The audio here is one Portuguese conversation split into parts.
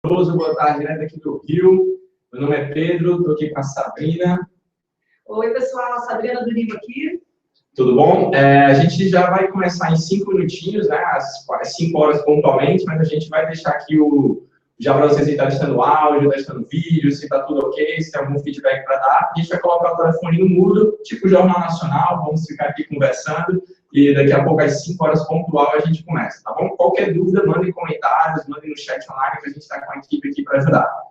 Boa tarde, direto aqui do Rio. Meu nome é Pedro, estou aqui com a Sabrina. Oi, pessoal, Sabrina do Rio aqui. Tudo bom? A gente já vai começar em 5 minutinhos, né? Às 5 horas pontualmente, mas a gente vai deixar aqui já para vocês se está testando áudio, testando vídeo, se está tudo ok, se tem algum feedback para dar. A gente vai colocar o telefone no mudo, tipo Jornal Nacional, vamos ficar aqui conversando e daqui a pouco, às 5 horas pontual, a gente começa, tá bom? Qualquer dúvida, mandem comentários, mandem no chat online, que a gente está com a equipe aqui para ajudar.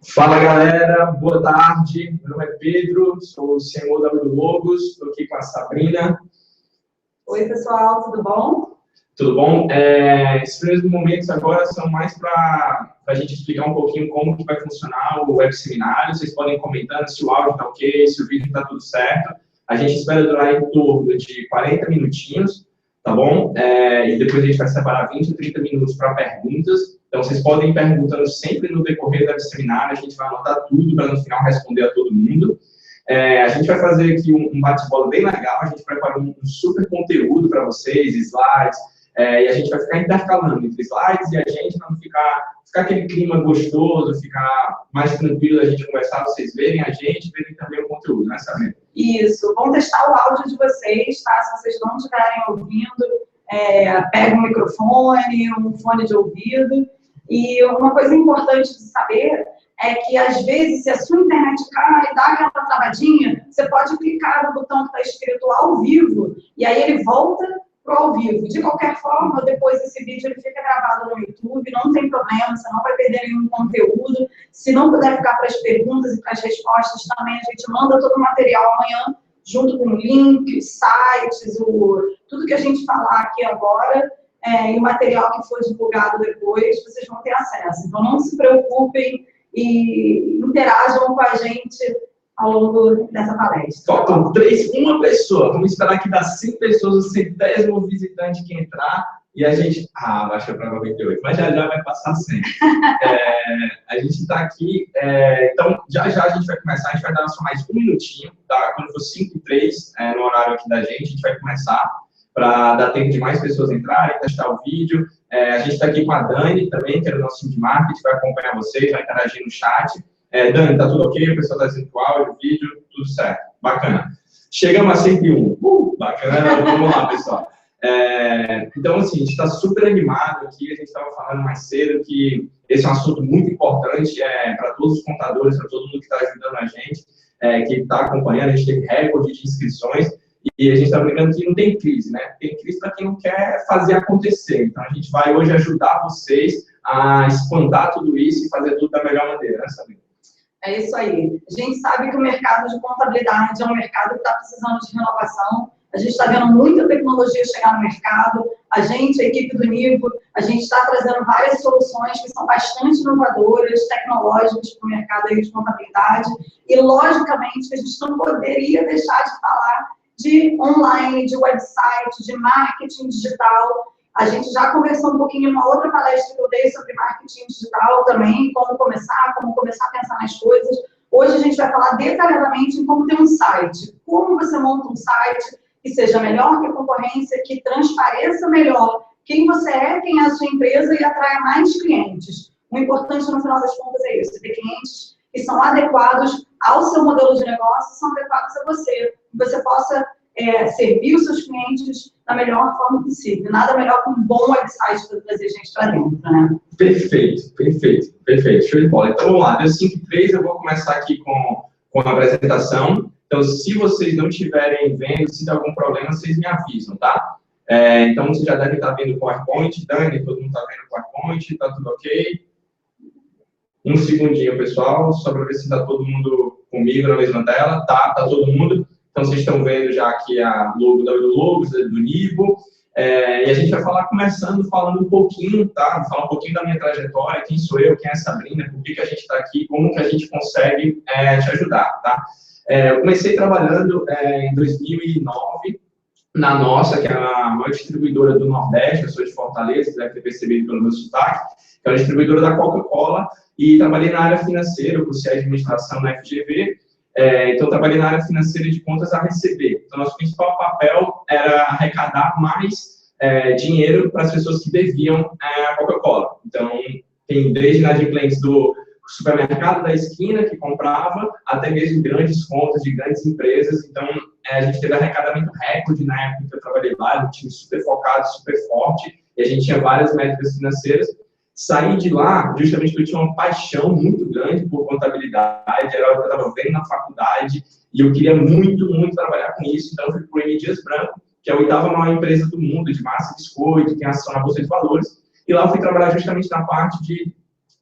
Fala galera, boa tarde, meu nome é Pedro, sou o CMO da Blue Logos, estou aqui com a Sabrina. Oi pessoal, tudo bom? Tudo bom? Esses primeiros momentos agora são mais para a gente explicar um pouquinho como que vai funcionar o web seminário, vocês podem ir comentando se o áudio está ok, se o vídeo está tudo certo. A gente espera durar em torno de 40 minutinhos, tá bom? E depois a gente vai separar 20 ou 30 minutos para perguntas. Então, vocês podem ir perguntando sempre no decorrer do seminário, a gente vai anotar tudo para no final responder a todo mundo. A gente vai fazer aqui um bate-bola bem legal, a gente preparou um super conteúdo para vocês, slides, e a gente vai ficar intercalando entre slides e a gente, para não ficar aquele clima gostoso, ficar mais tranquilo, a gente conversar, vocês verem a gente, verem também o conteúdo, né, Sabrina? Isso, vamos testar o áudio de vocês, tá? Se vocês não estiverem ouvindo, pega um microfone, um fone de ouvido. E uma coisa importante de saber é que, às vezes, se a sua internet cai e dá aquela travadinha, você pode clicar no botão que está escrito ao vivo, e aí ele volta para o ao vivo. De qualquer forma, depois esse vídeo ele fica gravado no YouTube, não tem problema, você não vai perder nenhum conteúdo. Se não puder ficar para as perguntas e para as respostas, também a gente manda todo o material amanhã junto com links, sites, tudo que a gente falar aqui agora, e o material que for divulgado depois, vocês vão ter acesso. Então, não se preocupem e interajam com a gente ao longo dessa palestra. Faltam uma pessoa. Vamos esperar que das 100 pessoas, o 110º visitante que entrar, e a gente... baixou para 98, mas já vai passar 100. A gente está aqui, então já a gente vai começar, a gente vai dar só mais um minutinho, tá? Quando for 5:03, no horário aqui da gente, a gente vai começar, para dar tempo de mais pessoas entrarem, testar o vídeo. A gente está aqui com a Dani também, que é do nosso time de marketing, vai acompanhar vocês, vai interagir no chat. Dani, tá tudo ok? O pessoal está dizendo que o áudio, o vídeo, tudo certo. Bacana. Chegamos a 101. Bacana, vamos lá, pessoal. Então, assim, a gente está super animado aqui, a gente estava falando mais cedo que esse é um assunto muito importante para todos os contadores, para todo mundo que está ajudando a gente, que está acompanhando. A gente teve recorde de inscrições e a gente está brincando que não tem crise, né? Tem crise para quem não quer fazer acontecer. Então, a gente vai hoje ajudar vocês a espantar tudo isso e fazer tudo da melhor maneira, né, Sabrina? É isso aí. A gente sabe que o mercado de contabilidade é um mercado que está precisando de renovação. A gente está vendo muita tecnologia chegar no mercado. A equipe do Nivo, a gente está trazendo várias soluções que são bastante inovadoras, tecnológicas para o mercado aí de contabilidade. E, logicamente, que a gente não poderia deixar de falar de online, de website, de marketing digital. A gente já conversou um pouquinho em uma outra palestra que eu dei sobre marketing digital também, como começar a pensar nas coisas. Hoje a gente vai falar detalhadamente em como ter um site, como você monta um site que seja melhor que a concorrência, que transpareça melhor quem você é, quem é a sua empresa e atraia mais clientes. O importante, no final das contas, é isso, ter clientes que são adequados ao seu modelo de negócio, são adequados a você, que você possa servir os seus clientes da melhor forma possível. Nada melhor que um bom website para trazer gente para dentro, né? Perfeito. Show de bola. Então, vamos lá. Deu 5:03, eu vou começar aqui com a apresentação. Então, se vocês não estiverem vendo, se der algum problema, vocês me avisam, tá? Então, você já deve estar vendo o PowerPoint. Dani, todo mundo está vendo o PowerPoint, tá tudo ok? Um segundinho, pessoal, só para ver se está todo mundo comigo na mesma tela. Tá todo mundo. Então, vocês estão vendo já aqui a logo da Logos, do Nivo. E a gente vai falando um pouquinho, tá? Falar um pouquinho da minha trajetória, quem sou eu, quem é a Sabrina, por que a gente está aqui, como que a gente consegue te ajudar, tá? Eu comecei trabalhando em 2009 na Nossa, que é a maior distribuidora do Nordeste. Eu sou de Fortaleza, deve ter percebido pelo meu sotaque, que é a distribuidora da Coca-Cola, e trabalhei na área financeira, cursei administração na FGV. Então, trabalhei na área financeira de contas a receber. Então, nosso principal papel era arrecadar mais dinheiro para as pessoas que deviam a Coca-Cola. Então, tem desde inadimplentes do supermercado da esquina que comprava, até mesmo grandes contas de grandes empresas. Então, a gente teve arrecadamento recorde na época que eu trabalhei lá, um time super focado, super forte, e a gente tinha várias métricas financeiras. Saí de lá justamente porque eu tinha uma paixão muito grande por contabilidade, era o que eu estava vendo na faculdade, e eu queria muito trabalhar com isso. Então, eu fui para o M. Dias Branco, que é a 8ª maior empresa do mundo de massa e biscoito, tem ação na Bolsa de Valores, e lá eu fui trabalhar justamente na parte de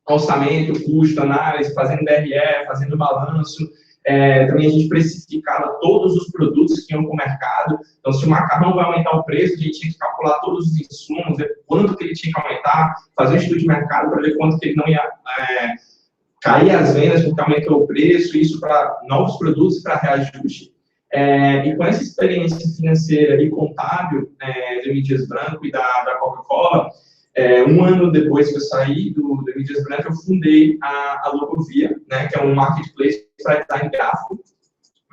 orçamento, custo, análise, fazendo DRE, fazendo balanço. Também a gente precificava todos os produtos que iam para o mercado. Então, se o macarrão vai aumentar o preço, a gente tinha que calcular todos os insumos, ver quanto que ele tinha que aumentar, fazer um estudo de mercado para ver quanto que ele não ia cair as vendas porque aumentou o preço, isso para novos produtos e para reajuste. E com essa experiência financeira e contábil do M. Dias Branco e da Coca-Cola, um ano depois que eu saí do M. Dias Branco, eu fundei a Logovia, né, que é um marketplace para design gráfico,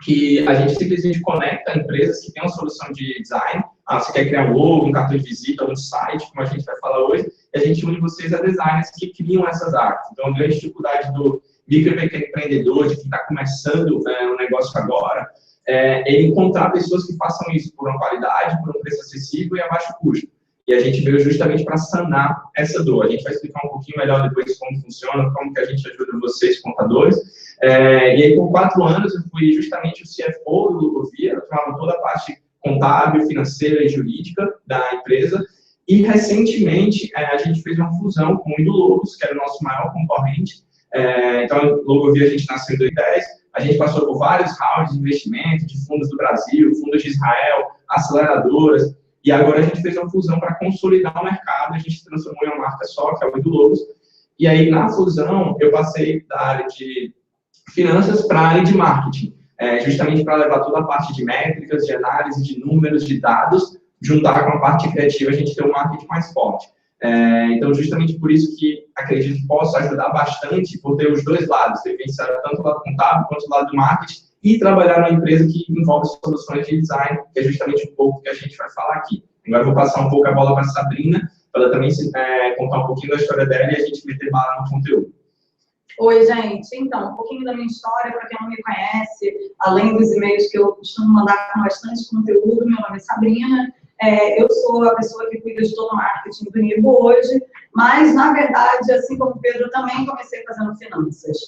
que a gente simplesmente conecta empresas que têm uma solução de design. Você quer criar um logo, um cartão de visita, um site, como a gente vai falar hoje, e a gente une vocês a designers que criam essas artes. Então, a grande dificuldade do micro e pequeno empreendedor, de quem está começando um negócio agora, é encontrar pessoas que façam isso por uma qualidade, por um preço acessível e a baixo custo. E a gente veio justamente para sanar essa dor. A gente vai explicar um pouquinho melhor depois como funciona, como que a gente ajuda vocês, contadores. E aí, por 4 anos, eu fui justamente o CFO do Logovia, eu tomava toda a parte contábil, financeira e jurídica da empresa. E, recentemente, a gente fez uma fusão com o Indologos, que era o nosso maior concorrente. Então, Logovia, a gente nasceu em 2010, a gente passou por vários rounds de investimento, de fundos do Brasil, fundos de Israel, aceleradoras, e agora a gente fez uma fusão para consolidar o mercado, a gente transformou em uma marca só, que é o Edulogos, e aí na fusão eu passei da área de finanças para a área de marketing, justamente para levar toda a parte de métricas, de análise, de números, de dados, juntar com a parte criativa, a gente ter um marketing mais forte. Então, justamente por isso que acredito que possa ajudar bastante por ter os dois lados, vivenciar tanto o lado contábil quanto o lado do marketing e trabalhar numa empresa que envolve soluções de design, que é justamente um pouco que a gente vai falar aqui. Agora eu vou passar um pouco a bola para a Sabrina, para ela também contar um pouquinho da história dela e a gente meter bala no conteúdo. Oi, gente. Então, um pouquinho da minha história, para quem não me conhece, além dos e-mails que eu costumo mandar com bastante conteúdo, meu nome é Sabrina, eu sou a pessoa que cuida de todo o marketing do Nibo hoje, mas, na verdade, assim como o Pedro, também comecei fazendo finanças.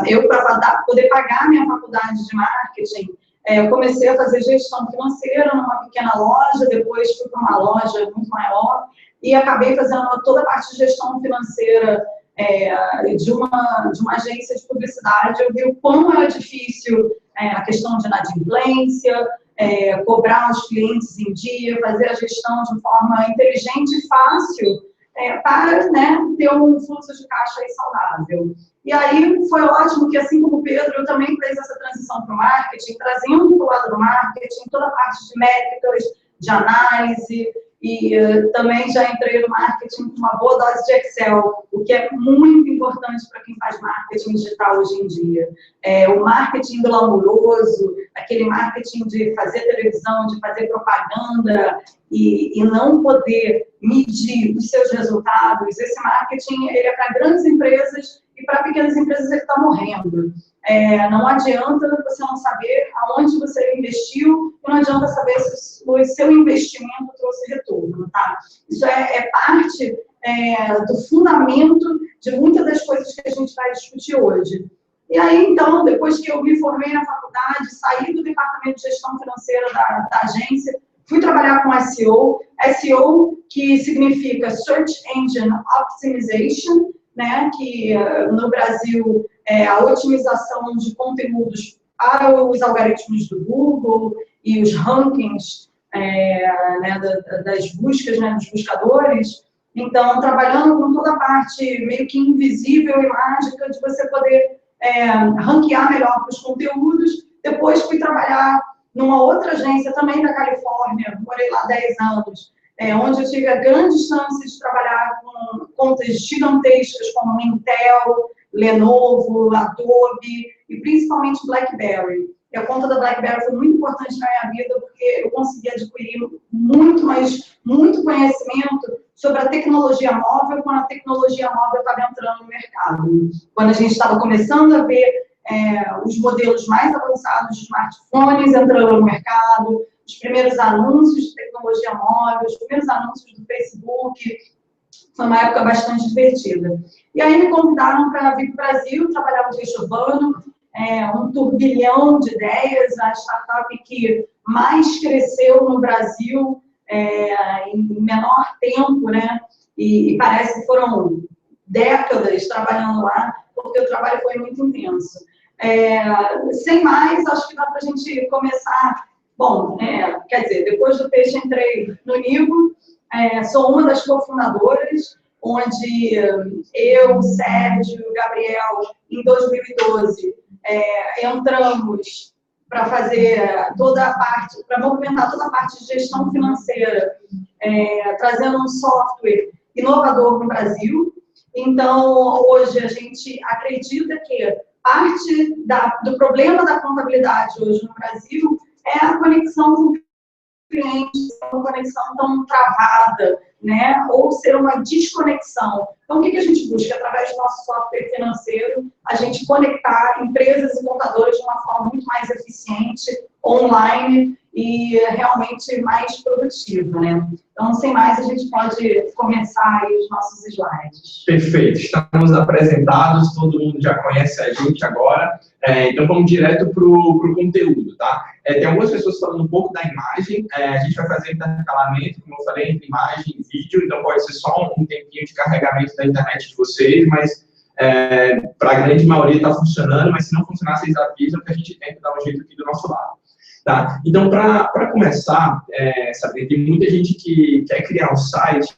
Eu, para poder pagar minha faculdade de marketing, eu comecei a fazer gestão financeira numa pequena loja, depois fui para uma loja muito maior e acabei fazendo toda a parte de gestão financeira de uma agência de publicidade. Eu vi o quão era difícil a questão de inadimplência, cobrar os clientes em dia, fazer a gestão de forma inteligente e fácil para, né, ter um fluxo de caixa aí saudável. E aí foi ótimo que, assim como o Pedro, eu também fiz essa transição para o marketing, trazendo para o lado do marketing toda a parte de métricas, de análise, e também já entrei no marketing com uma boa dose de Excel, o que é muito importante para quem faz marketing digital hoje em dia. O marketing glamouroso, aquele marketing de fazer televisão, de fazer propaganda e não poder medir os seus resultados, esse marketing ele é para grandes empresas e para pequenas empresas ele está morrendo. Não adianta você não saber aonde você investiu, e não adianta saber se o seu investimento trouxe retorno, tá? Isso é parte do fundamento de muitas das coisas que a gente vai discutir hoje. E aí, então, depois que eu me formei na faculdade, saí do departamento de gestão financeira da agência, fui trabalhar com SEO, SEO que significa Search Engine Optimization, né, que no Brasil é a otimização de conteúdos para os algoritmos do Google e os rankings né, das buscas, né, dos buscadores. Então, trabalhando com toda a parte meio que invisível e mágica de você poder ranquear melhor para os conteúdos. Depois fui trabalhar numa outra agência também da Califórnia, morei lá 10 anos, onde eu tive a grande chance de trabalhar com contas gigantescas como Intel, Lenovo, Adobe e principalmente BlackBerry. E a conta da BlackBerry foi muito importante na minha vida porque eu consegui adquirir muito conhecimento sobre a tecnologia móvel quando a tecnologia móvel estava entrando no mercado. Quando a gente estava começando a ver os modelos mais avançados de smartphones entrando no mercado, os primeiros anúncios de tecnologia móvel, os primeiros anúncios do Facebook. Foi uma época bastante divertida. E aí me convidaram para vir para o Brasil, trabalhar no Peixe Urbano, um turbilhão de ideias, a startup que mais cresceu no Brasil em menor tempo, né? E parece que foram décadas trabalhando lá, porque o trabalho foi muito intenso. Sem mais, acho que dá para a gente começar. Bom, quer dizer, depois do Peixe entrei no Nibo, sou uma das cofundadoras, onde eu, Sérgio, Gabriel, em 2012, entramos para fazer toda a parte, para movimentar toda a parte de gestão financeira, trazendo um software inovador no Brasil. Então, hoje a gente acredita que parte do problema da contabilidade hoje no Brasil é a conexão com o cliente, uma conexão tão travada, né? Ou ser uma desconexão. Então, o que a gente busca? Através do nosso software financeiro, a gente conectar empresas e contadores de uma forma muito mais eficiente, online e realmente mais produtiva, né? Então, sem mais, a gente pode começar aí os nossos slides. Perfeito. Estamos apresentados, todo mundo já conhece a gente agora. Então, vamos direto para o conteúdo, tá? Tem algumas pessoas falando um pouco da imagem. A gente vai fazer intercalamento, como eu falei, entre imagem e vídeo. Então, pode ser só um tempinho de carregamento da internet de vocês, mas Para a grande maioria está funcionando, mas se não funcionar, vocês avisam que a gente tenta dar um jeito aqui do nosso lado. Tá? Então, para começar, Sabrina, tem muita gente que quer criar um site.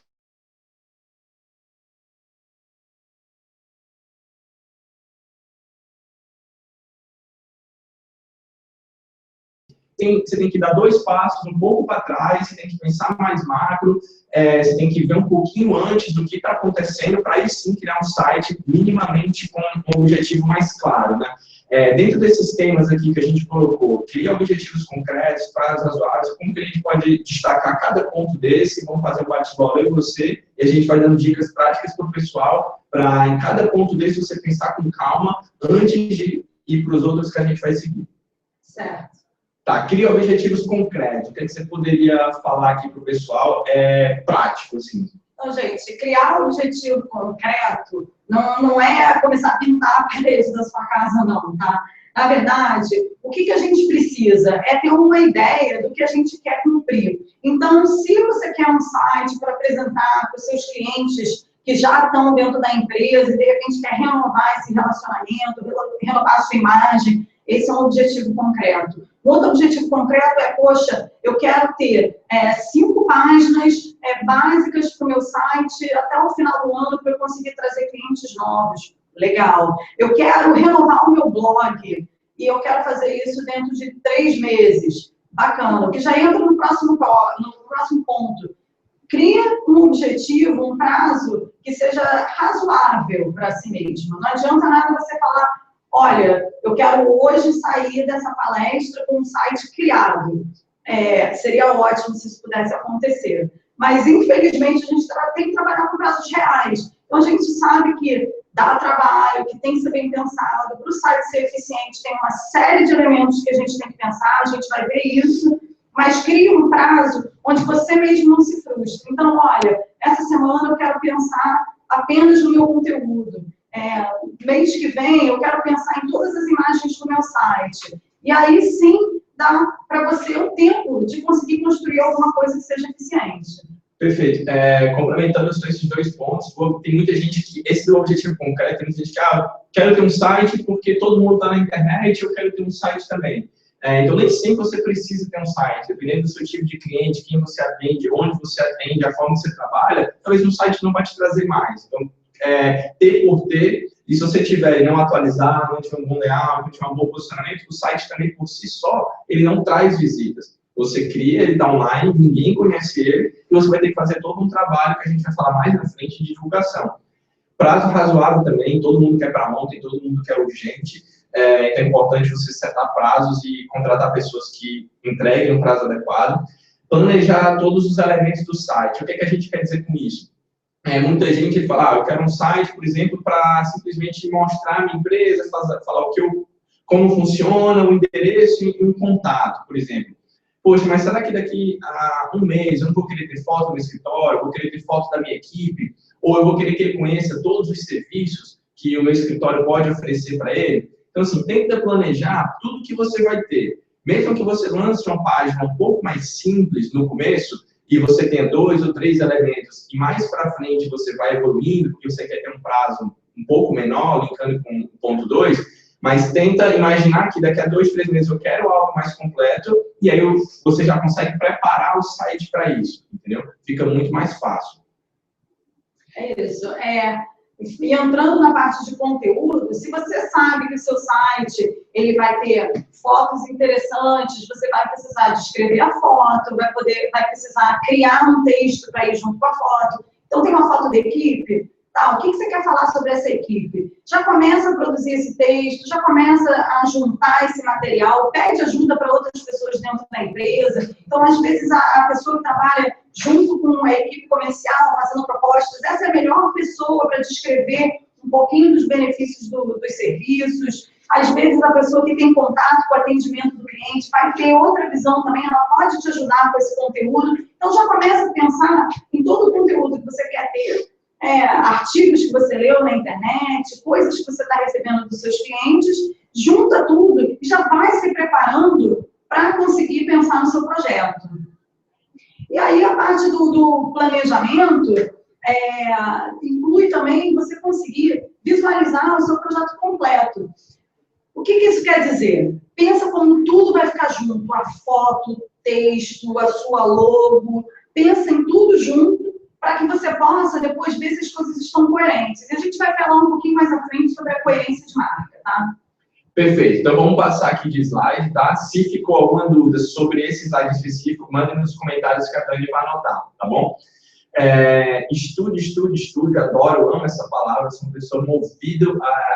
Você tem que dar 2 passos, um pouco para trás, você tem que pensar mais macro, você tem que ver um pouquinho antes do que está acontecendo, para aí sim criar um site minimamente com um objetivo mais claro, né? Dentro desses temas aqui que a gente colocou, criar objetivos concretos, prazos razoáveis, como que a gente pode destacar cada ponto desse, vamos fazer um bate-bola eu e você, e a gente vai dando dicas práticas para o pessoal, para em cada ponto desse você pensar com calma, antes de ir para os outros que a gente vai seguir. Certo. Tá, cria objetivos concretos. O que você poderia falar aqui para o pessoal? Prático, assim. Então, gente, criar um objetivo concreto não é começar a pintar a parede da sua casa, não, tá? Na verdade, o que a gente precisa é ter uma ideia do que a gente quer cumprir. Então, se você quer um site para apresentar para os seus clientes que já estão dentro da empresa e, de repente, quer renovar esse relacionamento, renovar a sua imagem, esse é um objetivo concreto. Outro objetivo concreto é, poxa, eu quero ter 5 páginas básicas para o meu site até o final do ano para eu conseguir trazer clientes novos. Legal. Eu quero renovar o meu blog e eu quero fazer isso dentro de 3 meses. Bacana. Porque já entra no próximo ponto. Cria um objetivo, um prazo que seja razoável para si mesmo. Não adianta nada você falar, olha, eu quero hoje sair dessa palestra com um site criado. Seria ótimo se isso pudesse acontecer. Mas, infelizmente, a gente tem que trabalhar com prazos reais. Então, a gente sabe que dá trabalho, que tem que ser bem pensado. Para o site ser eficiente, tem uma série de elementos que a gente tem que pensar, a gente vai ver isso. Mas crie um prazo onde você mesmo não se frustre. Então, olha, essa semana eu quero pensar apenas no meu conteúdo. Mês que vem, eu quero pensar em todas as imagens do meu site. E aí, sim, dá para você o tempo de conseguir construir alguma coisa que seja eficiente. Perfeito. Complementando esses 2 pontos, tem muita gente que, esse é o objetivo concreto, tem muita gente que, quero ter um site porque todo mundo está na internet, eu quero ter um site também. Então, nem sempre você precisa ter um site, dependendo do seu tipo de cliente, quem você atende, onde você atende, a forma que você trabalha, talvez um site não vai te trazer mais. Então, ter por ter, e se você tiver não atualizar, não tiver um bom layout, não tiver um bom posicionamento, o site também por si só, ele não traz visitas. Você cria, ele está online, ninguém conhece ele, e você vai ter que fazer todo um trabalho que a gente vai falar mais na frente de divulgação. Prazo razoável também, todo mundo quer para ontem, todo mundo quer urgente, então é importante você setar prazos e contratar pessoas que entreguem um prazo adequado. Planejar todos os elementos do site. O que a gente quer dizer com isso? Muita gente fala, eu quero um site, por exemplo, para simplesmente mostrar a minha empresa, falar como funciona, o endereço e um contato, por exemplo. Poxa, mas será que daqui a um mês eu não vou querer ter foto do escritório, vou querer ter foto da minha equipe, ou eu vou querer que ele conheça todos os serviços que o meu escritório pode oferecer para ele? Então, assim, tenta planejar tudo que você vai ter. Mesmo que você lance uma página um pouco mais simples no começo, e você tenha 2 ou 3 elementos, e mais para frente você vai evoluindo, porque você quer ter um prazo um pouco menor, linkando com o ponto 2, mas tenta imaginar que daqui a 2, 3 meses eu quero algo mais completo, e aí você já consegue preparar o site para isso, entendeu? Fica muito mais fácil. É isso. E entrando na parte de conteúdo, se você sabe que o seu site ele vai ter fotos interessantes, você vai precisar descrever a foto, vai precisar criar um texto para ir junto com a foto. Então, tem uma foto da equipe, tá? O que você quer falar sobre essa equipe? Já começa a produzir esse texto, já começa a juntar esse material, pede ajuda para outras pessoas dentro da empresa. Então, às vezes, a pessoa que trabalha junto com a equipe comercial, fazendo propostas, essa é a melhor pessoa para descrever um pouquinho dos benefícios dos serviços. Às vezes, a pessoa que tem contato com o atendimento do cliente vai ter outra visão também, ela pode te ajudar com esse conteúdo. Então, já começa a pensar em todo o conteúdo que você quer ter. Artigos que você leu na internet, coisas que você está recebendo dos seus clientes, junta tudo e já vai se preparando para conseguir pensar no seu projeto. E aí, a parte do planejamento inclui também você conseguir visualizar o seu projeto completo. O que isso quer dizer? Pensa como tudo vai ficar junto, a foto, o texto, a sua logo, pensa em tudo junto, para que você possa depois ver se as coisas estão coerentes. E a gente vai falar um pouquinho mais à frente sobre a coerência de marca, tá? Perfeito. Então, vamos passar aqui de slide, tá? Se ficou alguma dúvida sobre esse slide específico, mandem nos comentários que a Dani vai anotar, tá bom? Estude, adoro, amo essa palavra, sou uma pessoa movida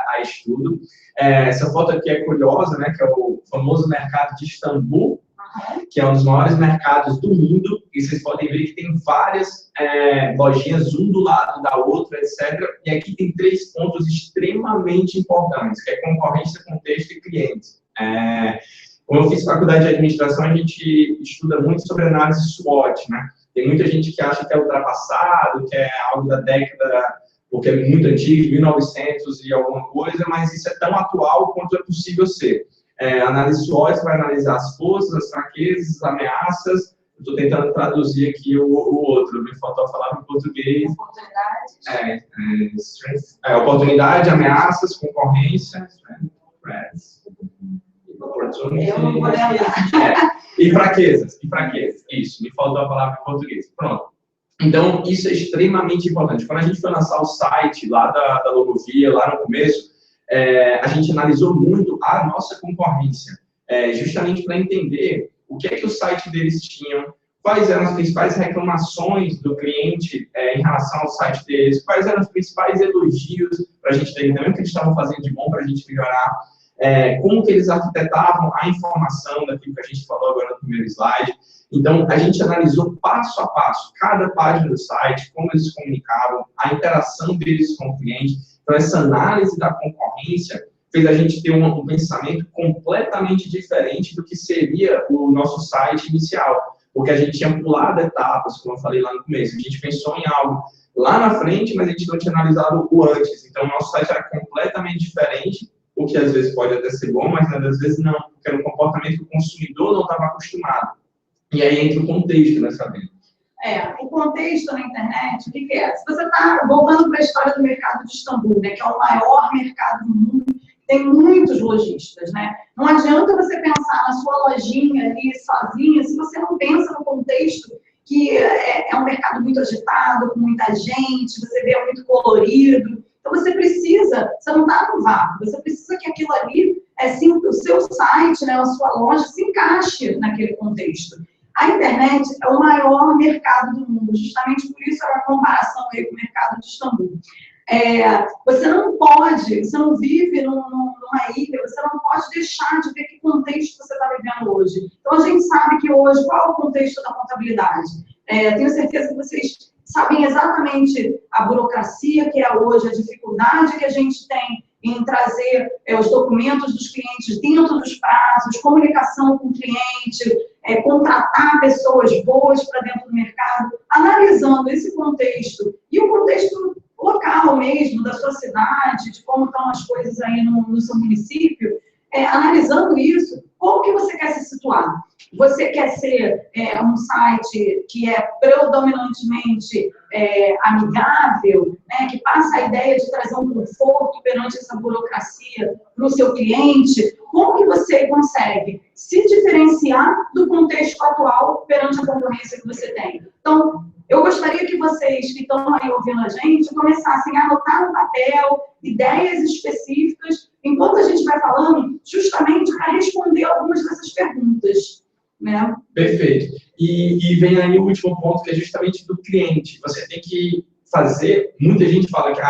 a estudo. Essa foto aqui é curiosa, né? Que é o famoso mercado de Istambul, que é um dos maiores mercados do mundo, e vocês podem ver que tem várias lojinhas, um do lado da outra, etc. E aqui tem 3 pontos extremamente importantes, que é concorrência, contexto e cliente. Como eu fiz faculdade de administração, a gente estuda muito sobre análise SWOT, né? Tem muita gente que acha que é ultrapassado, que é algo da década, ou que é muito antigo, de 1900 e alguma coisa, mas isso é tão atual quanto é possível ser. Análise SWOT vai analisar as forças, as fraquezas, as ameaças. Estou tentando traduzir aqui o outro, me faltou falar em português. Oportunidade, ameaças, concorrência, threats, e fraquezas, isso, me faltou a palavra em português. Pronto. Então, isso é extremamente importante. Quando a gente foi lançar o site lá da Logovia, lá no começo, a gente analisou muito a nossa concorrência, justamente para entender o que é que o site deles tinham, quais eram as principais reclamações do cliente em relação ao site deles, quais eram os principais elogios para a gente ter também o que eles estavam fazendo de bom para a gente melhorar, como que eles arquitetavam a informação daquilo que a gente falou agora no primeiro slide. Então, a gente analisou passo a passo cada página do site, como eles comunicavam, a interação deles com o cliente. Então, essa análise da concorrência fez a gente ter um pensamento completamente diferente do que seria o nosso site inicial, porque a gente tinha pulado etapas, como eu falei lá no começo. A gente pensou em algo lá na frente, mas a gente não tinha analisado o antes. Então, o nosso site era completamente diferente, o que às vezes pode até ser bom, mas às vezes não, porque era um comportamento que o consumidor não estava acostumado. E aí entra o contexto nessa venda. O contexto na internet, o que é? Se você está voltando para a história do mercado de Istambul, né, que é o maior mercado do mundo, tem muitos lojistas, né? Não adianta você pensar na sua lojinha ali sozinha, se você não pensa no contexto que é um mercado muito agitado, com muita gente, você vê muito colorido. Então, você não está no vácuo, você precisa que aquilo ali, o seu site, né, a sua loja, se encaixe naquele contexto. A internet é o maior mercado do mundo, justamente por isso a comparação aí com o mercado de Istambul. Você não vive numa ilha, você não pode deixar de ver que contexto você está vivendo hoje. Então, a gente sabe que hoje, qual é o contexto da contabilidade? Tenho certeza que vocês sabem exatamente a burocracia que é hoje, a dificuldade que a gente tem em trazer os documentos dos clientes dentro dos prazos, comunicação com o cliente, contratar pessoas boas para dentro do mercado, analisando esse contexto e o contexto local mesmo, da sua cidade, de como estão as coisas aí no seu município, analisando isso, como que você quer se situar? Você quer ser um site que é predominantemente amigável, né, que passa a ideia de trazer um conforto perante essa burocracia para o seu cliente? Como que você consegue se diferenciar do contexto atual perante a concorrência que você tem? Então, eu gostaria que vocês que estão aí ouvindo a gente começassem a anotar no papel ideias específicas, enquanto a gente vai falando, justamente para responder algumas dessas perguntas. Né? Perfeito. E vem aí o último ponto, que é justamente do cliente. Você tem que fazer... Muita gente fala que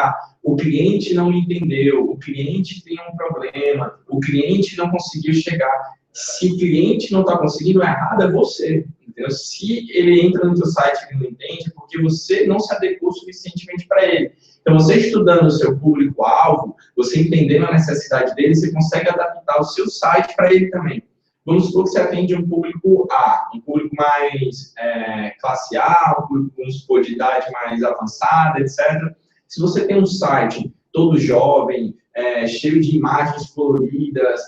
o cliente não entendeu, o cliente tem um problema, o cliente não conseguiu chegar. Se o cliente não está conseguindo, errado é você. Entendeu? Se ele entra no seu site e não entende, é porque você não se adequou suficientemente para ele. Então, você estudando o seu público-alvo, você entendendo a necessidade dele, você consegue adaptar o seu site para ele também. Vamos supor que você atende um público A, um público mais classe A, um público, vamos supor, de idade mais avançada, etc. Se você tem um site todo jovem, cheio de imagens coloridas,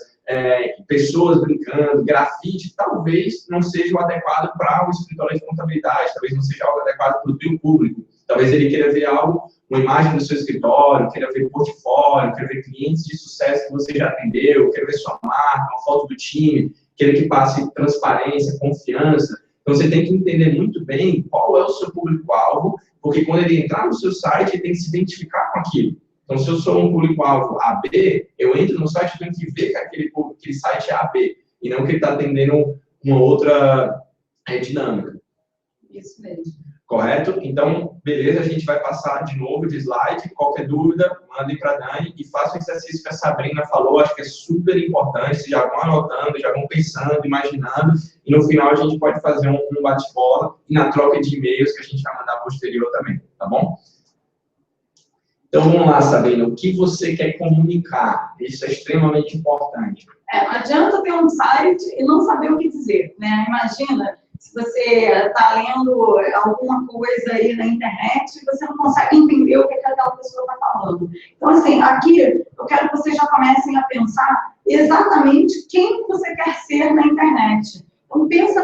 pessoas brincando, grafite, talvez não seja o adequado para o escritório de contabilidade, talvez não seja algo adequado para o teu público. Talvez ele queira ver algo uma imagem do seu escritório, queira ver portfólio, queira ver clientes de sucesso que você já atendeu, queira ver sua marca, uma foto do time, queira que passe transparência, confiança. Então, você tem que entender muito bem qual é o seu público-alvo, porque quando ele entrar no seu site, ele tem que se identificar com aquilo. Então, se eu sou um público-alvo AB, eu entro no site e tenho que ver que aquele site é AB, e não que ele está atendendo uma outra dinâmica. Isso mesmo. Correto? Então, beleza, a gente vai passar de novo de slide. Qualquer dúvida, mandem para a Dani e faça o exercício que a Sabrina falou, acho que é super importante. Vocês já vão anotando, já vão pensando, imaginando, e no final a gente pode fazer um bate-bola e na troca de e-mails que a gente vai mandar posterior também, tá bom? Então, vamos lá, Sabrina, o que você quer comunicar? Isso é extremamente importante. Não adianta ter um site e não saber o que dizer, né? Imagina, se você está lendo alguma coisa aí na internet e você não consegue entender o que aquela pessoa está falando. Então, assim, aqui eu quero que vocês já comecem a pensar exatamente quem você quer ser na internet. Então, pensa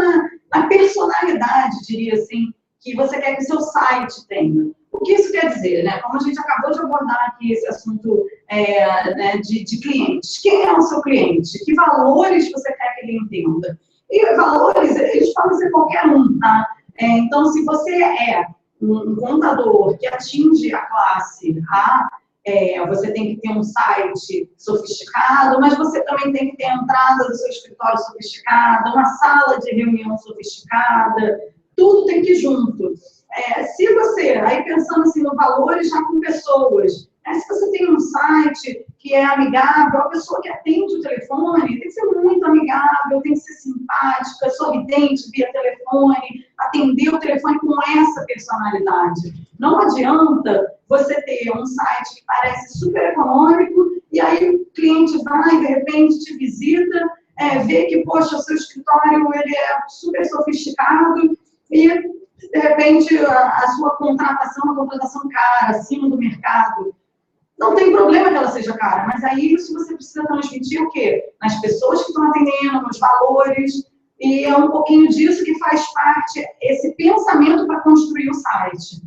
na personalidade, diria assim, que você quer que o seu site tenha. O que isso quer dizer, né? Como a gente acabou de abordar aqui esse assunto né, de clientes. Quem é o seu cliente? Que valores você quer que ele entenda? E valores, eles podem ser qualquer um, tá? Então, se você é um contador que atinge a classe A, você tem que ter um site sofisticado, mas você também tem que ter a entrada do seu escritório sofisticada, uma sala de reunião sofisticada, tudo tem que ir junto. Se você, aí pensando assim no valores já com pessoas, se você tem um site que é amigável, a pessoa que atende o telefone tem que ser muito amigável, tem que ser simpática, sorridente via telefone, atender o telefone com essa personalidade. Não adianta você ter um site que parece super econômico e aí o cliente vai, de repente, te visita, vê que, poxa, o seu escritório ele é super sofisticado e, de repente, a sua contratação é uma contratação cara, acima do mercado. Não tem problema que ela seja cara, mas aí isso você precisa transmitir o quê? Nas pessoas que estão atendendo, nos valores, e é um pouquinho disso que faz parte, esse pensamento para construir o site.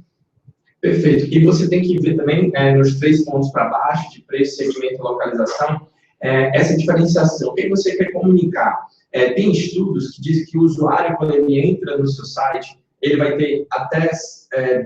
Perfeito. E você tem que ver também, nos 3 pontos para baixo, de preço, segmento e localização, essa diferenciação. O que você quer comunicar? Tem estudos que dizem que o usuário, quando ele entra no seu site, ele vai ter até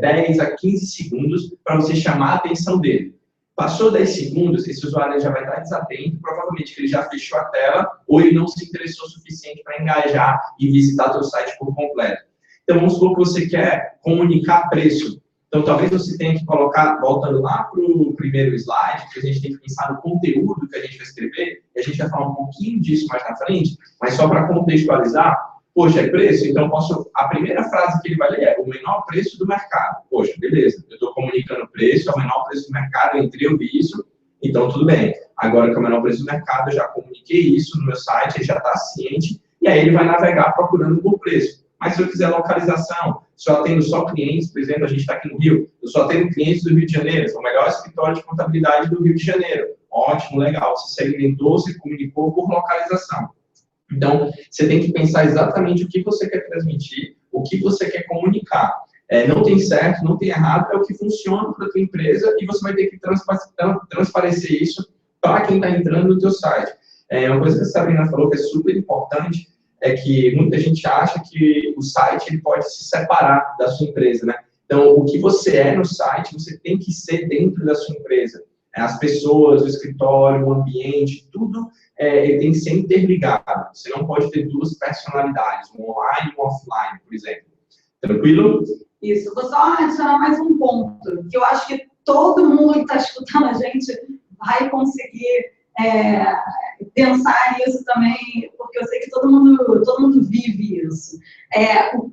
10 a 15 segundos para você chamar a atenção dele. Passou 10 segundos, esse usuário já vai estar desatento, provavelmente ele já fechou a tela ou ele não se interessou o suficiente para engajar e visitar o seu site por completo. Então, vamos supor que você quer comunicar preço. Então, talvez você tenha que colocar, voltando lá para o primeiro slide, que a gente tem que pensar no conteúdo que a gente vai escrever, e a gente vai falar um pouquinho disso mais na frente, mas só para contextualizar, poxa, é preço? Então, a primeira frase que ele vai ler é o menor preço do mercado. Poxa, beleza, eu estou comunicando preço, é o menor preço do mercado, eu entrei, eu vi isso, então tudo bem. Agora que é o menor preço do mercado, eu já comuniquei isso no meu site, ele já está ciente, e aí ele vai navegar procurando por preço. Mas se eu quiser localização, se eu atendo só clientes, por exemplo, a gente está aqui no Rio, eu só atendo clientes do Rio de Janeiro, sou o melhor escritório de contabilidade do Rio de Janeiro. Ótimo, legal, você segmentou, você comunicou por localização. Então, você tem que pensar exatamente o que você quer transmitir, o que você quer comunicar. Não tem certo, não tem errado, é o que funciona para a tua empresa e você vai ter que transparecer isso para quem está entrando no teu site. Uma coisa que a Sabrina falou que é super importante é que muita gente acha que o site ele pode se separar da sua empresa, né? Então, o que você é no site, você tem que ser dentro da sua empresa. As pessoas, o escritório, o ambiente, tudo ele tem que ser interligado. Você não pode ter 2 personalidades, um online e um offline, por exemplo. Tranquilo? Isso. Vou só adicionar mais um ponto, que eu acho que todo mundo que está escutando a gente vai conseguir pensar nisso também, porque eu sei que todo mundo vive isso. O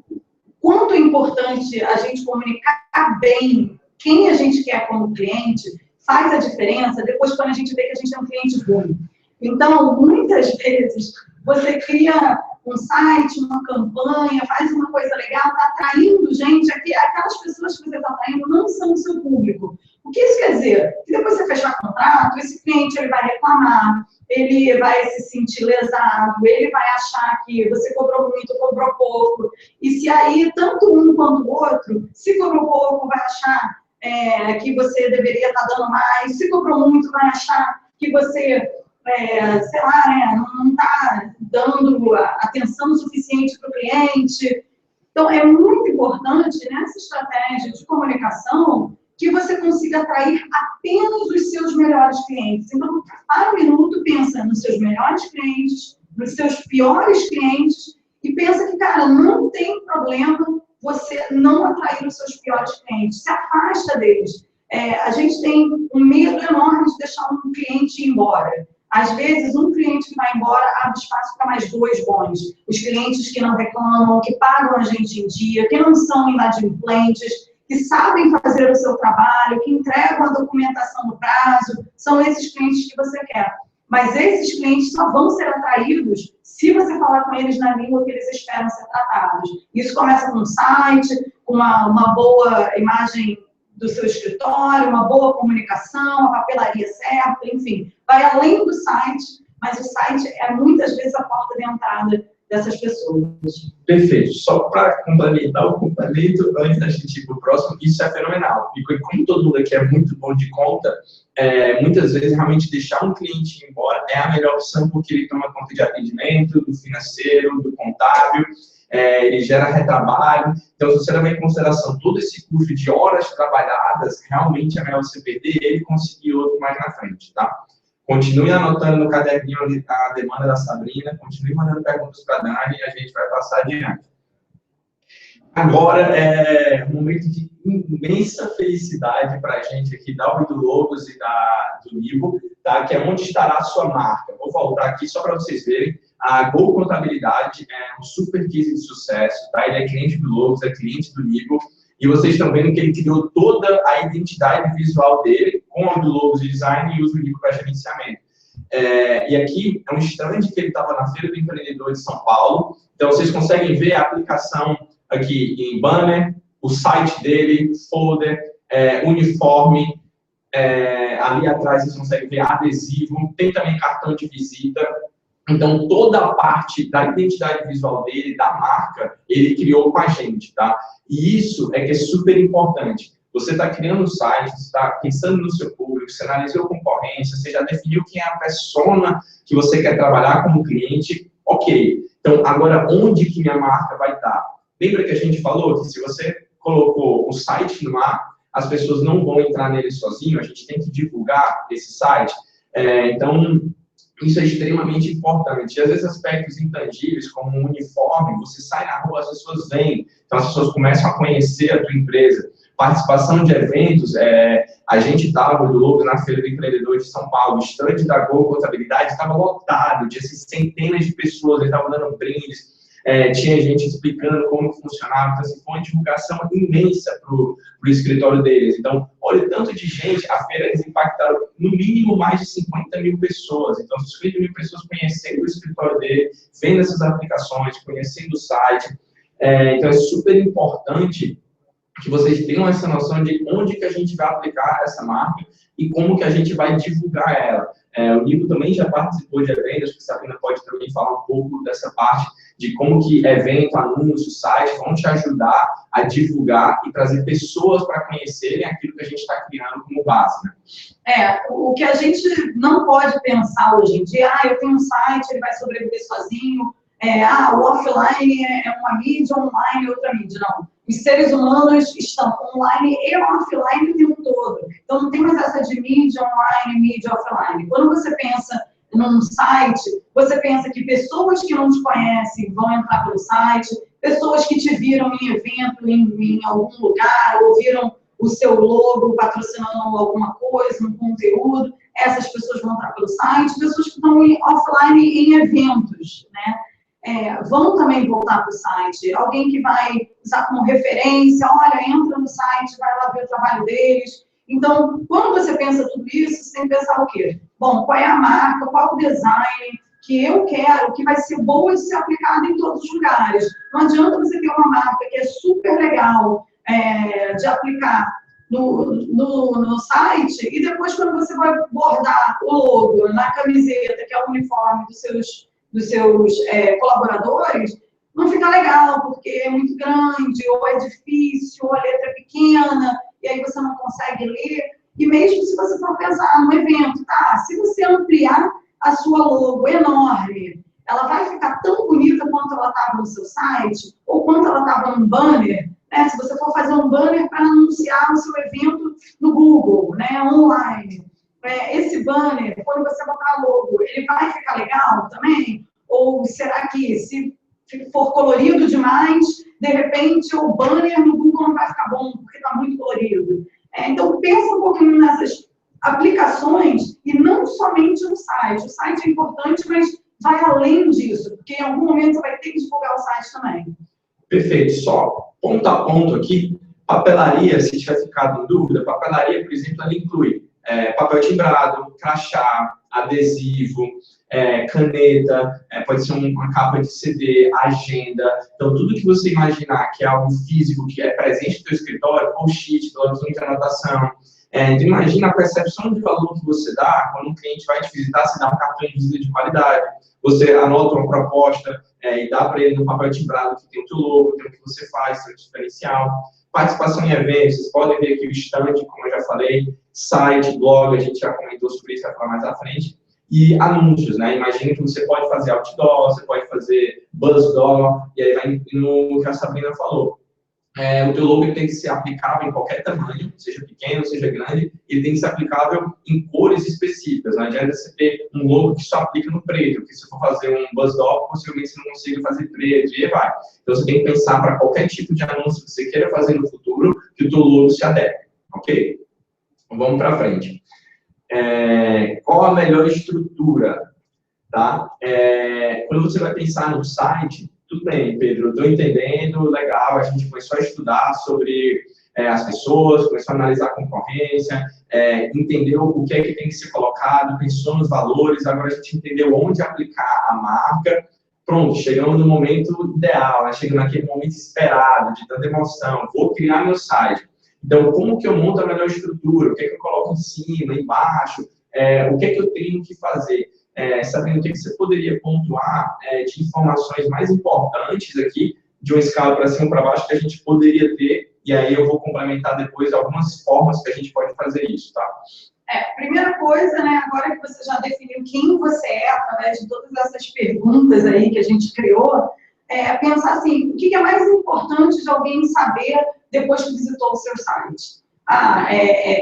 quanto é importante a gente comunicar bem quem a gente quer como cliente faz a diferença depois quando a gente vê que a gente é um cliente ruim. Então, muitas vezes, você cria um site, uma campanha, faz uma coisa legal, está atraindo gente, aquelas pessoas que você está atraindo não são o seu público. O que isso quer dizer? Que depois você fechar contrato, esse cliente ele vai reclamar, ele vai se sentir lesado, ele vai achar que você cobrou muito, cobrou pouco, e se aí tanto um quanto o outro, se cobrou pouco, vai achar que você deveria estar dando mais. Se cobrou muito, vai achar que você, sei lá, né, não está dando atenção suficiente para o cliente. Então, é muito importante nessa estratégia de comunicação que você consiga atrair apenas os seus melhores clientes. Então, para um minuto, pensa nos seus melhores clientes, nos seus piores clientes, e pensa que, cara, não tem problema você não atrair os seus piores clientes. Se afasta deles. A gente tem um medo enorme de deixar um cliente ir embora. Às vezes, um cliente que vai embora abre espaço para mais 2 bons. Os clientes que não reclamam, que pagam a gente em dia, que não são inadimplentes, que sabem fazer o seu trabalho, que entregam a documentação no prazo, são esses clientes que você quer. Mas esses clientes só vão ser atraídos se você falar com eles na língua que eles esperam ser tratados. Isso começa com um site, com uma boa imagem do seu escritório, uma boa comunicação, a papelaria certa, enfim. Vai além do site, mas o site é muitas vezes a porta de entrada dessas pessoas. Perfeito. Só para complementar o complemento, antes da gente ir para o próximo, isso é fenomenal. E como todo mundo aqui é muito bom de conta, muitas vezes realmente deixar um cliente ir embora é a melhor opção, porque ele toma conta de atendimento, do financeiro, do contábil, ele gera retrabalho. Então, se você levar em consideração todo esse custo de horas trabalhadas, realmente é melhor você perder ele e conseguir outro mais na frente, tá? Continue anotando no caderninho a demanda da Sabrina, continue mandando perguntas para a Dani e a gente vai passar adiante. Agora é um momento de imensa felicidade para a gente aqui da Ouvido Logos e do Nivo, tá? Que é onde estará a sua marca. Vou voltar aqui só para vocês verem. A Go Contabilidade é um super case de sucesso, tá? Ele é cliente do Logos, é cliente do Nivo. E vocês estão vendo que ele criou toda a identidade visual dele com o do Logos de Design e usa o Nivo para gerenciamento. E aqui é um stand que ele estava na Feira do Empreendedor de São Paulo. Então, vocês conseguem ver a aplicação aqui em banner, o site dele, folder, uniforme. Ali atrás vocês conseguem ver adesivo. Tem também cartão de visita. Então, toda a parte da identidade visual dele, da marca, ele criou com a gente, tá? E isso é que é super importante. Você está criando um site, você está pensando no seu público, você analisou a concorrência, você já definiu quem é a persona que você quer trabalhar como cliente, ok. Então, agora, onde que minha marca vai estar? Lembra que a gente falou que se você colocou o site no ar, as pessoas não vão entrar nele sozinho, a gente tem que divulgar esse site. Então, isso é extremamente importante. E, às vezes, aspectos intangíveis, como um uniforme, você sai na rua, as pessoas vêm, então as pessoas começam a conhecer a tua empresa. Participação de eventos, a gente estava do Logos na Feira do Empreendedor de São Paulo, o stand da Go Contabilidade estava lotado, tinha centenas de pessoas, eles estavam dando brindes, tinha gente explicando como funcionava, então assim, foi uma divulgação imensa para o escritório deles. Então, olha o tanto de gente, a feira eles impactaram no mínimo mais de 50 mil pessoas, então 50 mil pessoas conhecendo o escritório dele, vendo essas aplicações, conhecendo o site, então é super importante que vocês tenham essa noção de onde que a gente vai aplicar essa marca e como que a gente vai divulgar ela. O Nivo também já participou de eventos, acho que a Sabrina pode também falar um pouco dessa parte, de como que evento, anúncio, site vão te ajudar a divulgar e trazer pessoas para conhecerem aquilo que a gente está criando como base, né? O que a gente não pode pensar hoje em dia, eu tenho um site, ele vai sobreviver sozinho, o offline é uma mídia, online é outra mídia, não. Os seres humanos estão online e offline o tempo todo. Então, não tem mais essa de mídia online, mídia offline. Quando você pensa num site, você pensa que pessoas que não te conhecem vão entrar pelo site, pessoas que te viram em evento, em algum lugar, ou viram o seu logo patrocinando alguma coisa, um conteúdo, essas pessoas vão entrar pelo site, pessoas que estão offline em eventos, né? Vão também voltar para o site. Alguém que vai usar como referência, olha, entra no site, vai lá ver o trabalho deles. Então, quando você pensa tudo isso, você tem que pensar o quê? Bom, qual é a marca, qual é o design que eu quero, que vai ser boa de ser aplicada em todos os lugares. Não adianta você ter uma marca que é super legal de aplicar no site e depois, quando você vai bordar o logo na camiseta, que é o uniforme dos seus colaboradores, não fica legal, porque é muito grande, ou é difícil, ou a letra é pequena, e aí você não consegue consegue ler. E mesmo se você for pensar no evento, tá? Se você ampliar a sua logo enorme, ela vai ficar tão bonita quanto ela estava no seu site, ou quanto ela estava num banner, né? Se você for fazer um banner para anunciar o seu evento no Google, né? Online. Esse banner, quando você botar a logo, ele vai ficar legal também? Ou será que, se for colorido demais, de repente o banner no Google não vai ficar bom, porque está muito colorido? Então, pensa um pouquinho nessas aplicações e não somente no site. O site é importante, mas vai além disso, porque em algum momento você vai ter que divulgar o site também. Perfeito. Só ponto a ponto aqui, papelaria, se tiver ficado em dúvida, papelaria, por exemplo, ela inclui papel timbrado, crachá, adesivo, caneta, pode ser uma capa de CD, agenda. Então, tudo que você imaginar que é algo físico, que é presente no seu escritório, post-it, blogzinho de anotação. Então, imagina a percepção de valor que você dá quando um cliente vai te visitar, você dá um cartão de visita de qualidade, você anota uma proposta e dá para ele no papel timbrado que tem o teu logo, tem o que você faz, seu diferencial. Participação em eventos, vocês podem ver aqui o stand, como eu já falei, site, blog, a gente já comentou sobre isso, vai falar mais à frente. E anúncios, né? Imagina que você pode fazer outdoor, você pode fazer buzzdoor, e aí vai no que a Sabrina falou. O teu logo tem que ser aplicável em qualquer tamanho, seja pequeno, seja grande, ele tem que ser aplicável em cores específicas. Não adianta você ter um logo que só aplica no preto, porque se for fazer um buzzdoor, possivelmente você não consiga fazer preto, e aí vai. Então você tem que pensar para qualquer tipo de anúncio que você queira fazer no futuro, que o teu logo se adeque, ok? Então, vamos para frente. Qual a melhor estrutura? Tá? Quando você vai pensar no site, tudo bem, Pedro, eu estou entendendo, legal, a gente começou a estudar sobre as pessoas, começou a analisar a concorrência, entendeu o que é que tem que ser colocado, pensou nos valores, agora a gente entendeu onde aplicar a marca. Pronto, chegamos no momento ideal, né? Chegamos naquele momento esperado, de tanta emoção, vou criar meu site. Então, como que eu monto a melhor estrutura? O que é que eu coloco em cima, embaixo? O que é que eu tenho que fazer? Sabendo o que você poderia pontuar de informações mais importantes aqui, de uma escala para cima ou para baixo, que a gente poderia ter, e aí eu vou complementar depois algumas formas que a gente pode fazer isso, tá? Primeira coisa, né, agora que você já definiu quem você é, através de todas essas perguntas aí que a gente criou, pensar assim, o que é mais importante de alguém saber depois que visitou o seu site?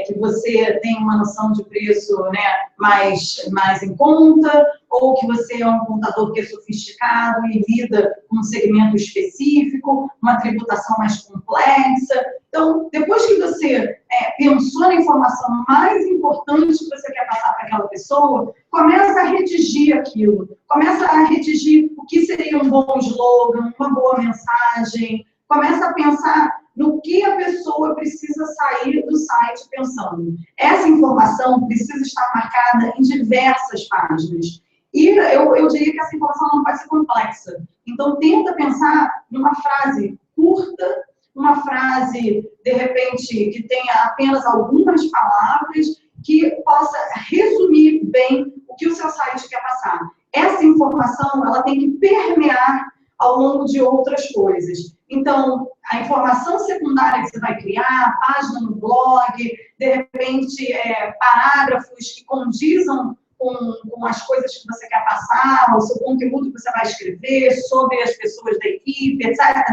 Que você tem uma noção de preço, né, mais em conta, ou que você é um contador que é sofisticado e lida com um segmento específico, uma tributação mais complexa. Então, depois que você pensou na informação mais importante que você quer passar para aquela pessoa, começa a redigir aquilo, começa a redigir o que seria um bom slogan, uma boa mensagem, começa a pensar no que a pessoa precisa sair do site pensando. Essa informação precisa estar marcada em diversas páginas. E eu diria que essa informação não pode ser complexa. Então, tenta pensar numa frase curta, uma frase, de repente, que tenha apenas algumas palavras, que possa resumir bem o que o seu site quer passar. Essa informação, ela tem que permear ao longo de outras coisas. Então, a informação secundária que você vai criar, página no blog, de repente, parágrafos que condizam com as coisas que você quer passar, o seu conteúdo que você vai escrever, sobre as pessoas da equipe, etc.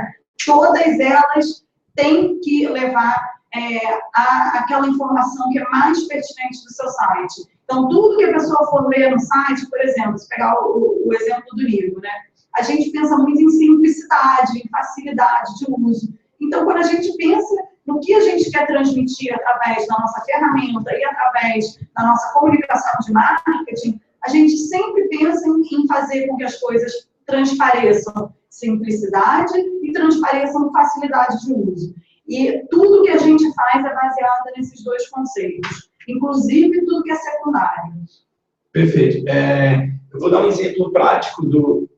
Todas elas têm que levar aquela informação que é mais pertinente do seu site. Então, tudo que a pessoa for ler no site, por exemplo, se pegar o exemplo do livro, né? A gente pensa muito em simplicidade, em facilidade de uso. Então, quando a gente pensa no que a gente quer transmitir através da nossa ferramenta e através da nossa comunicação de marketing, a gente sempre pensa em fazer com que as coisas transpareçam simplicidade e transpareçam facilidade de uso. E tudo que a gente faz é baseado nesses dois conceitos, inclusive tudo que é secundário. Perfeito. Eu vou dar um exemplo prático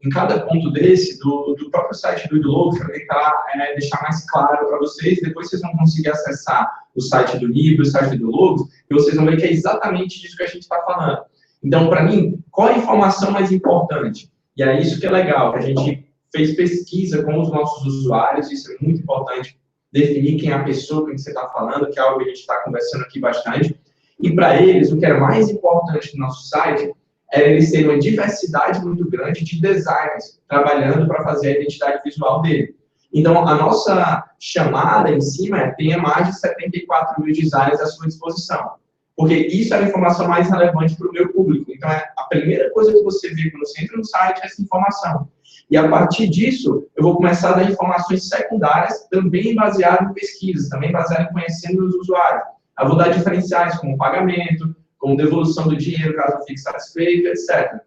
em cada ponto desse, do próprio site do Edlogo, para tentar deixar mais claro para vocês. Depois vocês vão conseguir acessar o site do livro, o site do Edlogo, e vocês vão ver que é exatamente disso que a gente está falando. Então, para mim, qual é a informação mais importante? E é isso que é legal, que a gente fez pesquisa com os nossos usuários, isso é muito importante definir quem é a pessoa com quem você está falando, que é algo que a gente está conversando aqui bastante. E para eles, o que era mais importante no nosso site era eles terem uma diversidade muito grande de designers trabalhando para fazer a identidade visual dele. Então, a nossa chamada em cima é: tenha mais de 74 mil designers à sua disposição. Porque isso é a informação mais relevante para o meu público. Então, a primeira coisa que você vê quando você entra no site é essa informação. E, a partir disso, eu vou começar a dar informações secundárias, também baseadas em pesquisas, também baseadas em conhecendo os usuários. Eu vou dar diferenciais como pagamento, como devolução do dinheiro, caso eu fique satisfeito, etc.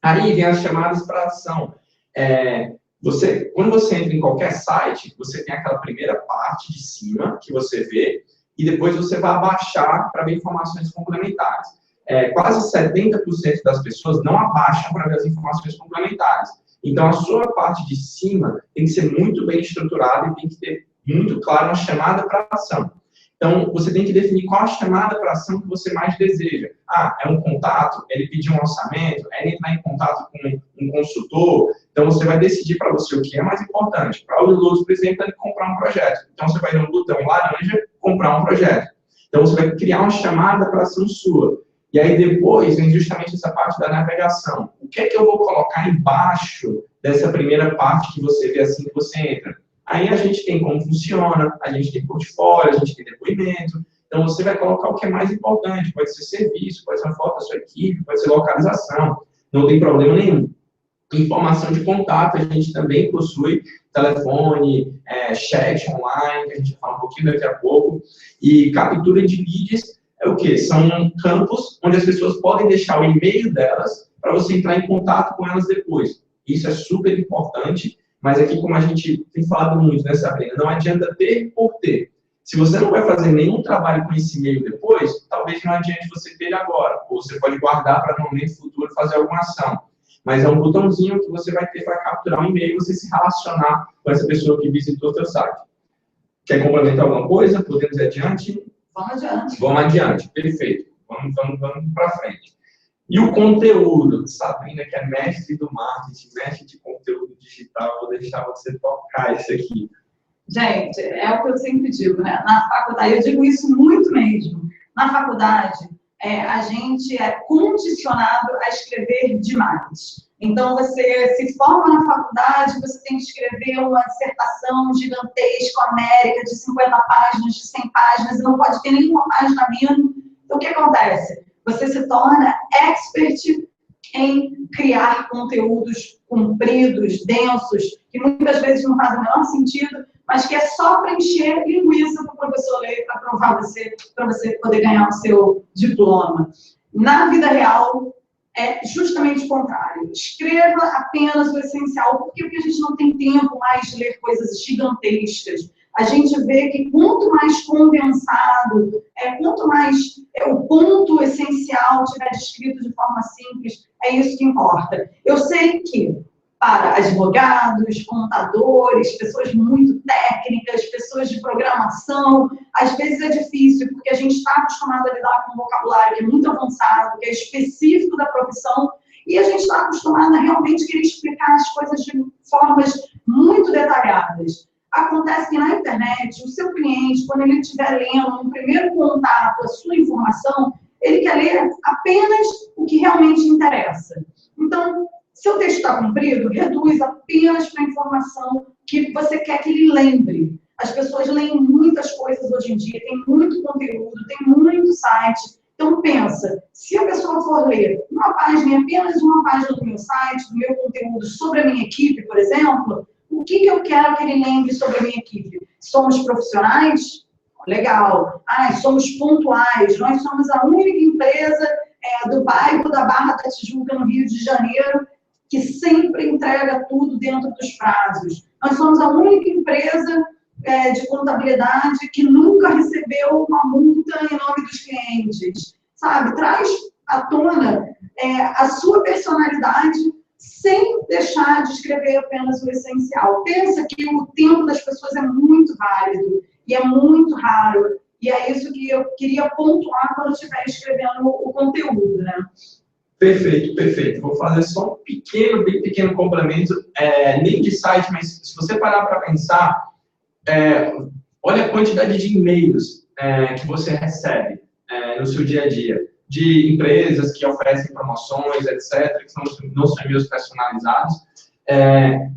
Aí vem as chamadas para ação. Quando você entra em qualquer site, você tem aquela primeira parte de cima que você vê, e depois você vai abaixar para ver informações complementares. Quase 70% das pessoas não abaixam para ver as informações complementares. Então, a sua parte de cima tem que ser muito bem estruturada e tem que ter muito claro uma chamada para ação. Então, você tem que definir qual a chamada para ação que você mais deseja. É um contato? Ele pedir um orçamento? É ele entrar em contato com um consultor? Então, você vai decidir para você o que é mais importante. Para o Luz, por exemplo, ele comprar um projeto. Então, você vai dar um botão laranja, comprar um projeto. Então, você vai criar uma chamada para ação sua. E aí, depois, vem justamente essa parte da navegação. O que é que eu vou colocar embaixo dessa primeira parte que você vê assim que você entra? Aí a gente tem como funciona, a gente tem portfólio, a gente tem depoimento. Então, você vai colocar o que é mais importante. Pode ser serviço, pode ser uma foto da sua equipe, pode ser localização. Não tem problema nenhum. Informação de contato, a gente também possui telefone, chat online, que a gente vai falar um pouquinho daqui a pouco. E captura de leads é o quê? São campos onde as pessoas podem deixar o e-mail delas para você entrar em contato com elas depois. Isso é super importante. Mas aqui, como a gente tem falado muito, né, Sabrina, não adianta ter por ter. Se você não vai fazer nenhum trabalho com esse e-mail depois, talvez não adiante você ter agora. Ou você pode guardar para no momento futuro fazer alguma ação. Mas é um botãozinho que você vai ter para capturar um e-mail e você se relacionar com essa pessoa que visitou o seu site. Quer complementar alguma coisa? Podemos ir adiante? Vamos adiante. Vamos adiante, perfeito. Vamos para frente. E o conteúdo, Sabrina, que é mestre do marketing, mestre de conteúdo digital, vou deixar você tocar isso aqui. Gente, é o que eu sempre digo, né? Na faculdade, eu digo isso muito mesmo. Na faculdade, a gente é condicionado a escrever demais. Então, você se forma na faculdade, você tem que escrever uma dissertação gigantesca, América, de 50 páginas, de 100 páginas, e não pode ter nenhuma página menos. Então, o que acontece? Você se torna expert em criar conteúdos compridos, densos, que muitas vezes não fazem o menor sentido, mas que é só para encher linguiça para o professor ler, para aprovar você, para você poder ganhar o seu diploma. Na vida real, é justamente o contrário. Escreva apenas o essencial, porque a gente não tem tempo mais de ler coisas gigantescas. A gente vê que quanto mais condensado, quanto mais o ponto essencial tiver descrito de forma simples, é isso que importa. Eu sei que para advogados, contadores, pessoas muito técnicas, pessoas de programação, às vezes é difícil, porque a gente está acostumado a lidar com um vocabulário que é muito avançado, que é específico da profissão, e a gente está acostumado a realmente querer explicar as coisas de formas muito detalhadas. Acontece que na internet, o seu cliente, quando ele estiver lendo no primeiro contato a sua informação, ele quer ler apenas o que realmente interessa. Então, se o texto está comprido, reduz apenas para a informação que você quer que ele lembre. As pessoas leem muitas coisas hoje em dia, tem muito conteúdo, tem muito site. Então, pensa, se a pessoa for ler uma página, apenas uma página do meu site, do meu conteúdo sobre a minha equipe, por exemplo, o que eu quero que ele lembre sobre a minha equipe? Somos profissionais? Legal. Somos pontuais. Nós somos a única empresa do bairro da Barra da Tijuca, no Rio de Janeiro, que sempre entrega tudo dentro dos prazos. Nós somos a única empresa de contabilidade que nunca recebeu uma multa em nome dos clientes. Sabe? Traz à tona a sua personalidade sem deixar de escrever apenas o essencial. Pensa que o tempo das pessoas é muito válido e é muito raro. E é isso que eu queria pontuar quando eu estiver escrevendo o conteúdo, né? Perfeito, perfeito. Vou fazer só um bem pequeno complemento, nem de site, mas se você parar para pensar, Olha a quantidade de e-mails que você recebe no seu dia a dia, de empresas que oferecem promoções, etc., que não são e-mails personalizados.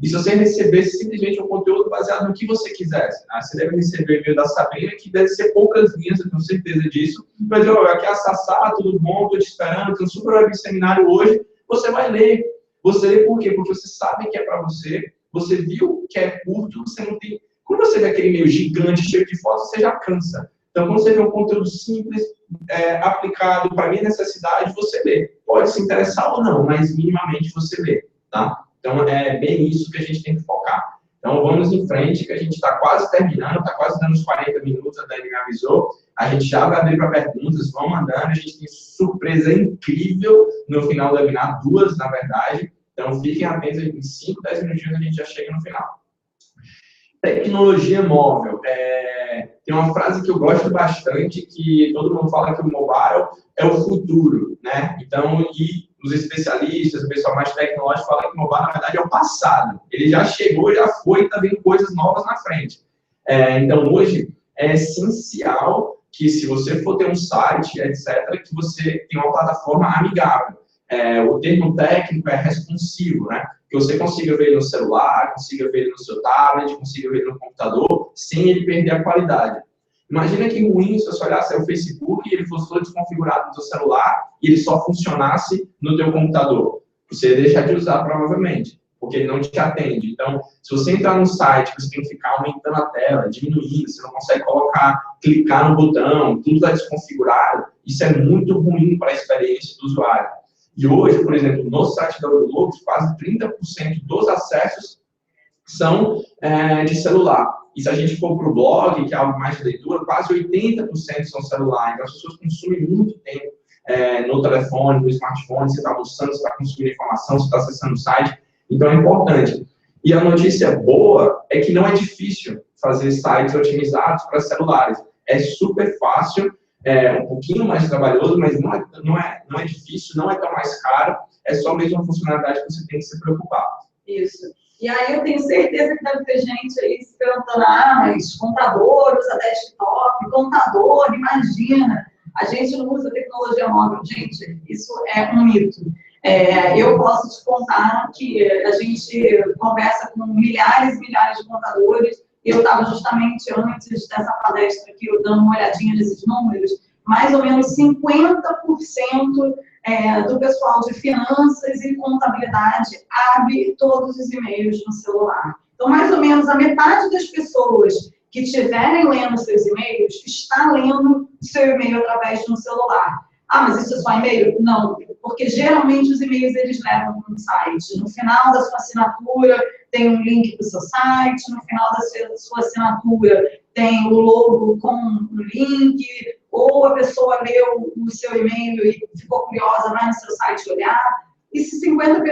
E se você recebesse simplesmente um conteúdo baseado no que você quisesse, você deve receber o e-mail da Sabrina, que deve ser poucas linhas, eu tenho certeza disso, vai dizer, aqui é a Sassá, tudo bom, estou te esperando, tem um super web seminário hoje, você vai ler. Você lê por quê? Porque você sabe que é para você viu que é curto, você não tem... Quando você vê aquele e-mail gigante, cheio de fotos, você já cansa. Então, quando você vê um conteúdo simples, aplicado para a minha necessidade, você lê. Pode se interessar ou não, mas minimamente você lê, tá? Então, é bem isso que a gente tem que focar. Então, vamos em frente, que a gente está quase terminando, está quase dando uns 40 minutos, a Dani me avisou. A gente já vai abrir para perguntas, vão mandando, a gente tem surpresa incrível no final do webinar, 2, na verdade. Então, fiquem atentos, em 5, 10 minutinhos a gente já chega no final. Tecnologia móvel. Tem uma frase que eu gosto bastante, que todo mundo fala que o mobile é o futuro, né? Então, e os especialistas, o pessoal mais tecnológico fala que o mobile, na verdade, é o passado. Ele já chegou, já foi, e está vindo coisas novas na frente. Então, hoje, é essencial que, se você for ter um site, etc., que você tenha uma plataforma amigável. O termo técnico é responsivo, né? Que você consiga ver ele no celular, consiga ver ele no seu tablet, consiga ver ele no computador, sem ele perder a qualidade. Imagina que ruim se você olhasse o Facebook e ele fosse todo desconfigurado no seu celular e ele só funcionasse no teu computador. Você ia deixar de usar, provavelmente, porque ele não te atende. Então, se você entrar num site, você tem que ficar aumentando a tela, diminuindo, você não consegue clicar no botão, tudo está desconfigurado, isso é muito ruim para a experiência do usuário. E hoje, por exemplo, no site da Audiologos, quase 30% dos acessos são de celular. E se a gente for para o blog, que é algo mais de leitura, quase 80% são celular. Então, as pessoas consumem muito tempo no telefone, no smartphone, você está almoçando, você está consumindo informação, você está acessando o site. Então, é importante. E a notícia boa é que não é difícil fazer sites otimizados para celulares. É super fácil, um pouquinho mais trabalhoso, mas não é difícil, não é tão mais caro, é só mesmo uma funcionalidade que você tem que se preocupar. Isso. E aí eu tenho certeza que deve ter gente aí se perguntando, mas computador usa desktop, computador, imagina, a gente não usa tecnologia móvel. Gente, isso é um mito. Eu posso te contar que a gente conversa com milhares e milhares de contadores. Eu estava justamente antes dessa palestra aqui, eu dando uma olhadinha nesses números, mais ou menos 50% do pessoal de finanças e contabilidade abre todos os e-mails no celular. Então, mais ou menos a metade das pessoas que estiverem lendo seus e-mails está lendo seu e-mail através de um celular. Mas isso é só e-mail? Não, porque geralmente os e-mails eles levam para um site. No final da sua assinatura tem um link para o seu site, no final da sua assinatura tem o logo com um link, ou a pessoa leu o seu e-mail e ficou curiosa, vai no seu site olhar. E se 50%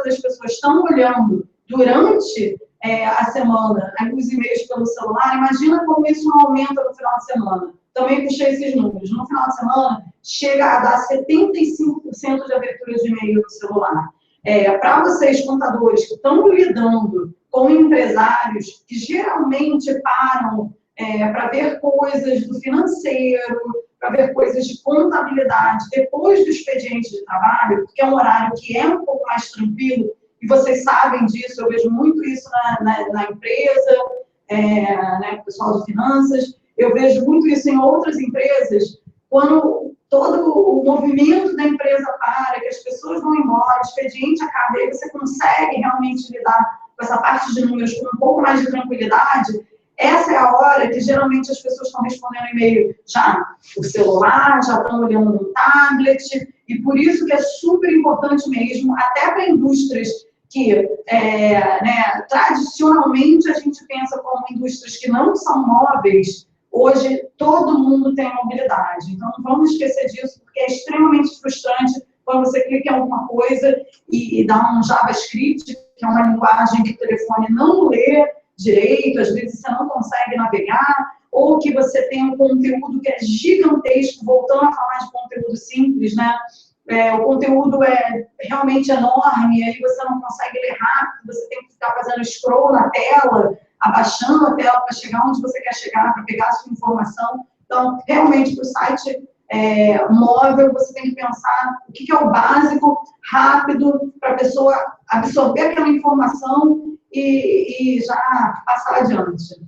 das pessoas estão olhando durante a semana os e-mails pelo celular, imagina como isso não aumenta no final de semana. Também puxei esses números. No final de semana, chega a dar 75% de abertura de e-mail no celular. Para vocês, contadores, que estão lidando com empresários que geralmente param para ver coisas do financeiro, para ver coisas de contabilidade, depois do expediente de trabalho, porque é um horário que é um pouco mais tranquilo, e vocês sabem disso, eu vejo muito isso na empresa, o pessoal de finanças, eu vejo muito isso em outras empresas, quando todo o movimento da empresa para, que as pessoas vão embora, o expediente acaba, e você consegue realmente lidar com essa parte de números com um pouco mais de tranquilidade. Essa é a hora que geralmente as pessoas estão respondendo e-mail já no celular, já estão olhando no tablet, e por isso que é super importante mesmo, até para indústrias que tradicionalmente a gente pensa como indústrias que não são móveis. Hoje, todo mundo tem mobilidade. Então, não vamos esquecer disso, porque é extremamente frustrante quando você clica em alguma coisa e dá um JavaScript, que é uma linguagem que o telefone não lê direito, às vezes você não consegue navegar, ou que você tem um conteúdo que é gigantesco, voltando a falar de conteúdo simples, né? O conteúdo é realmente enorme, aí você não consegue ler rápido, você tem que ficar fazendo scroll na tela. abaixando a tela para chegar onde você quer chegar, para pegar a sua informação. Então, realmente, para o site móvel, você tem que pensar o que é o básico, rápido, para a pessoa absorver aquela informação e já passar adiante.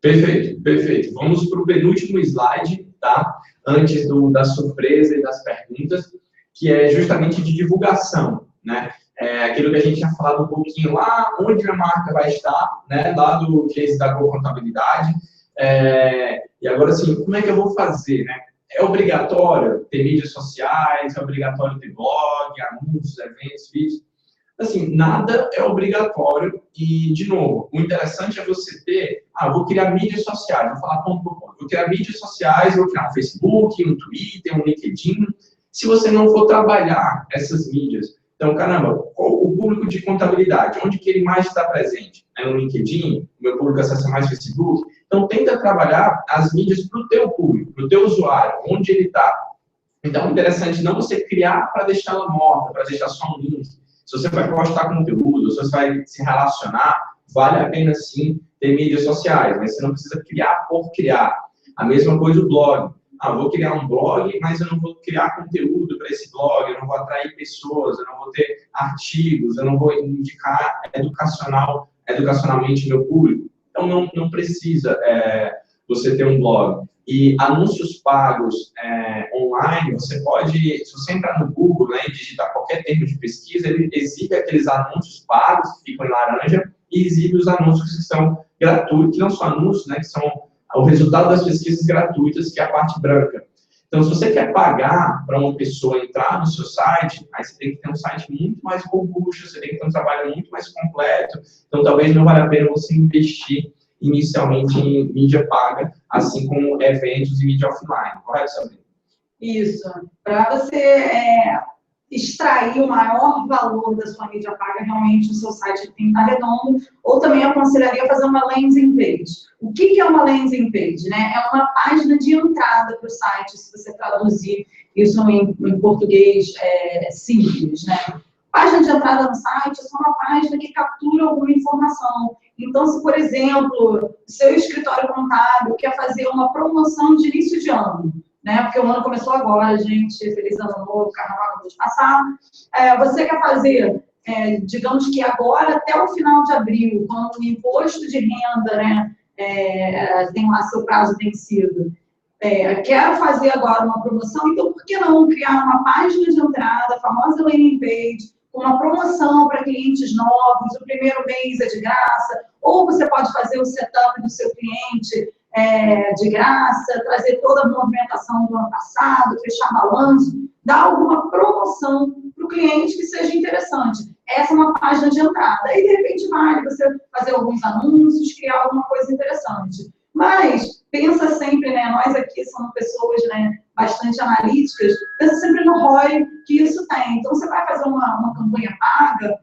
Perfeito, perfeito. Vamos para o penúltimo slide, tá? Antes da surpresa e das perguntas, que é justamente de divulgação, né? Aquilo que a gente tinha falado um pouquinho lá, onde a marca vai estar, né? Lá do case da contabilidade. E agora, assim, como é que eu vou fazer, né? É obrigatório ter mídias sociais, é obrigatório ter blog, anúncios, eventos, vídeos. Assim, nada é obrigatório e, de novo, o interessante é você ter, vou criar mídias sociais, vou falar ponto por ponto, vou criar mídias sociais, vou criar um Facebook, um Twitter, um LinkedIn. Se você não for trabalhar essas mídias, então, caramba, qual o público de contabilidade? Onde que ele mais está presente? É no LinkedIn? O meu público acessa mais Facebook? Então, tenta trabalhar as mídias para o teu público, para o teu usuário, onde ele está. Então, é interessante não você criar para deixá-la morta, para deixar só um link. Se você vai postar conteúdo, se você vai se relacionar, vale a pena sim ter mídias sociais, mas você não precisa criar por criar. A mesma coisa o blog. Vou criar um blog, mas eu não vou criar conteúdo para esse blog, eu não vou atrair pessoas, eu não vou ter artigos, eu não vou indicar educacionalmente meu público. Então, não precisa você ter um blog. E anúncios pagos online, você pode, se você entrar no Google, né, e digitar qualquer termo de pesquisa, ele exibe aqueles anúncios pagos que ficam em laranja e exibe os anúncios que são gratuitos, que não são anúncios, né, que são o resultado das pesquisas gratuitas, que é a parte branca. Então, se você quer pagar para uma pessoa entrar no seu site, aí você tem que ter um site muito mais robusto, você tem que ter um trabalho muito mais completo. Então, talvez não valha a pena você investir inicialmente em mídia paga, assim como eventos e mídia offline. Correto, Sabrina? Isso. Para você extrair o maior valor da sua mídia paga, realmente o seu site tem que estar redondo, ou também eu aconselharia fazer uma landing page. O que é uma landing page? Né? É uma página de entrada para o site, se você traduzir isso em português simples, né? Página de entrada no site é só uma página que captura alguma informação. Então, se, por exemplo, seu escritório contábil quer fazer uma promoção de início de ano, né? Porque o ano começou agora, gente, feliz ano novo, carnaval do passado. Você quer fazer, digamos que agora até o final de abril, quando o imposto de renda, né, tem lá seu prazo vencido, quero fazer agora uma promoção, então por que não criar uma página de entrada, a famosa landing page, com uma promoção para clientes novos, o primeiro mês é de graça, ou você pode fazer o setup do seu cliente de graça, trazer toda a movimentação do ano passado, fechar balanço, dar alguma promoção para o cliente que seja interessante. Essa é uma página de entrada. E, de repente, vale você fazer alguns anúncios, criar alguma coisa interessante. Mas, pensa sempre, né, nós aqui somos pessoas, né, bastante analíticas, pensa sempre no ROI que isso tem. Então, você vai fazer uma campanha paga,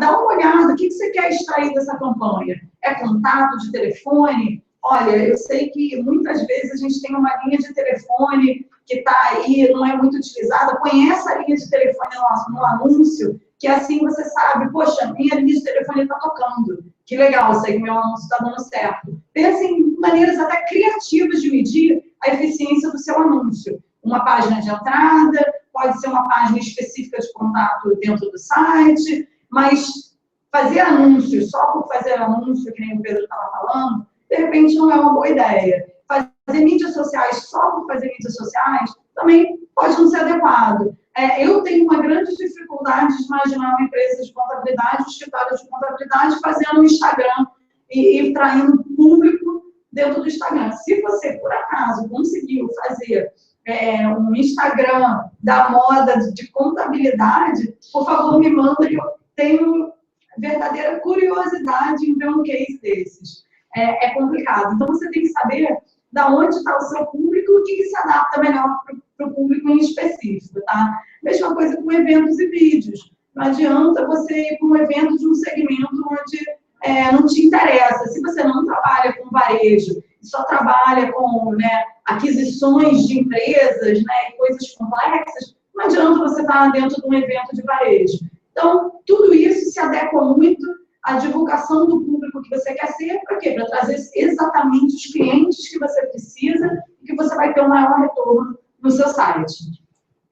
dá uma olhada, o que você quer extrair dessa campanha? É contato de telefone? Olha, eu sei que muitas vezes a gente tem uma linha de telefone que está aí, não é muito utilizada, conhece a linha de telefone no anúncio, que assim você sabe, poxa, minha linha de telefone está tocando. Que legal, sei que meu anúncio está dando certo. Pense em maneiras até criativas de medir a eficiência do seu anúncio. Uma página de entrada, pode ser uma página específica de contato dentro do site, mas fazer anúncio só por fazer anúncio, que nem o Pedro estava falando, de repente não é uma boa ideia. Fazer mídias sociais só por fazer mídias sociais também pode não ser adequado. Eu tenho uma grande dificuldade de imaginar uma empresa de contabilidade, um escritório de contabilidade, fazendo um Instagram e traindo público dentro do Instagram. Se você, por acaso, conseguiu fazer um Instagram da moda de contabilidade, por favor, me manda, que eu tenho verdadeira curiosidade em ver um case desses. É complicado. Então, você tem que saber da onde está o seu público e o que se adapta melhor para o público em específico, tá? Mesma coisa com eventos e vídeos. Não adianta você ir para um evento de um segmento onde não te interessa. Se você não trabalha com varejo, só trabalha com, né, aquisições de empresas, né, e coisas complexas, não adianta você estar dentro de um evento de varejo. Então, tudo isso se adequa muito a divulgação do público que você quer ser, para quê? Para trazer exatamente os clientes que você precisa e que você vai ter um maior retorno no seu site.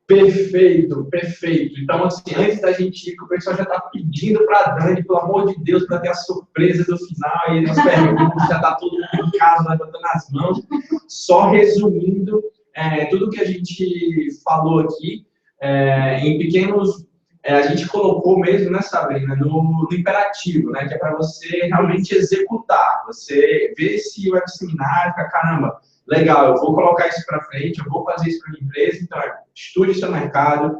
Perfeito, perfeito. Então, assim, antes da gente ir, que o pessoal já está pedindo para a Dani, pelo amor de Deus, para ter a surpresa do final, e as perguntas, já está todo mundo em casa, levantando as mãos. Só resumindo, tudo que a gente falou aqui, em pequenos, a gente colocou mesmo, né, Sabrina, no imperativo, né, que é para você realmente executar, você ver esse web seminário, fica, caramba, legal, eu vou colocar isso para frente, eu vou fazer isso para minha empresa, então estude seu mercado,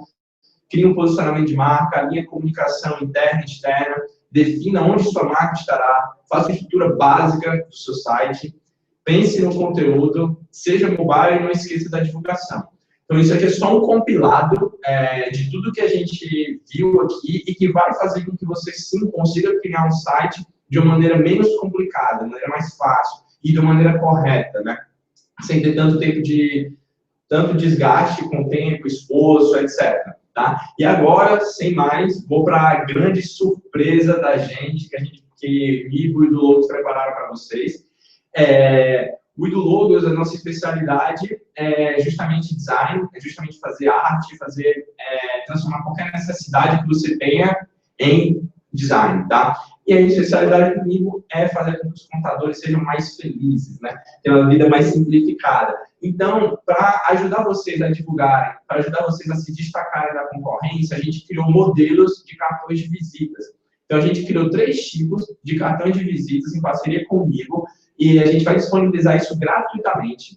crie um posicionamento de marca, alinhe comunicação interna e externa, defina onde sua marca estará, faça a estrutura básica do seu site, pense no conteúdo, seja mobile e não esqueça da divulgação. Então, isso aqui é só um compilado de tudo que a gente viu aqui e que vai fazer com que você, sim, consiga criar um site de uma maneira menos complicada, de uma maneira mais fácil e de uma maneira correta, né? Sem ter tanto desgaste com tempo, esforço, etc. Tá? E agora, sem mais, vou para a grande surpresa da gente, que Migo e do Logos prepararam para vocês. O do Logos, a nossa especialidade é justamente design, é justamente fazer arte, transformar qualquer necessidade que você tenha em design, tá? E a especialidade do Migo é fazer com que os contadores sejam mais felizes, né? Ter uma vida mais simplificada. Então, para ajudar vocês a divulgarem, para ajudar vocês a se destacarem da concorrência, a gente criou modelos de cartões de visitas. Então, a gente criou 3 tipos de cartões de visitas em parceria comigo, e a gente vai disponibilizar isso gratuitamente.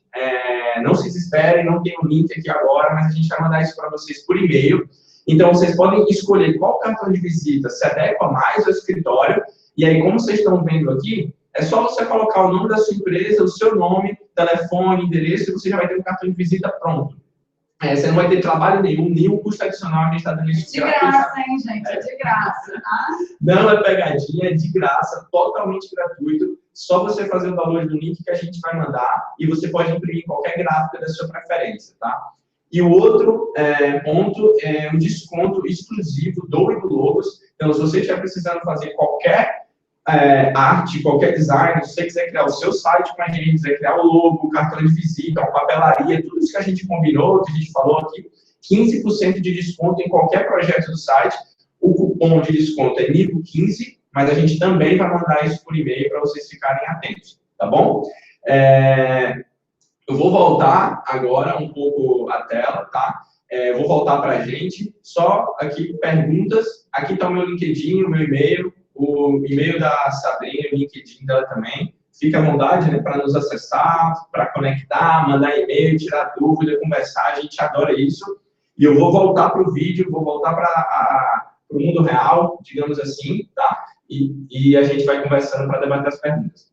Não se desesperem, não tem o link aqui agora, mas a gente vai mandar isso para vocês por e-mail. Então, vocês podem escolher qual cartão de visita se adequa mais ao escritório, e aí, como vocês estão vendo aqui, é só você colocar o nome da sua empresa, o seu nome, telefone, endereço, e você já vai ter um cartão de visita pronto. Você não vai ter trabalho nenhum custo adicional, a gente está dando isso de graça, hein, gente? É de graça, tá? Não é pegadinha, é de graça, totalmente gratuito. Só você fazer o download do link que a gente vai mandar e você pode imprimir qualquer gráfica da sua preferência, tá? E o outro ponto é um desconto exclusivo do Logos. Então, se você estiver precisando fazer qualquer arte, qualquer design, se você quiser criar o seu site com a gente, quiser criar o logo, cartão de visita, uma papelaria, tudo isso que a gente combinou, que a gente falou aqui, 15% de desconto em qualquer projeto do site. O cupom de desconto é NICO15, mas a gente também vai mandar isso por e-mail para vocês ficarem atentos, tá bom? Eu vou voltar agora um pouco a tela, tá? Vou voltar para a gente, só aqui perguntas. Aqui está o meu LinkedIn, o meu e-mail, o e-mail da Sabrina, o LinkedIn dela também. Fica à vontade, né, para nos acessar, para conectar, mandar e-mail, tirar dúvida, conversar, a gente adora isso. E eu vou voltar para o vídeo, vou voltar para o mundo real, digamos assim, tá? E a gente vai conversando para debater as perguntas.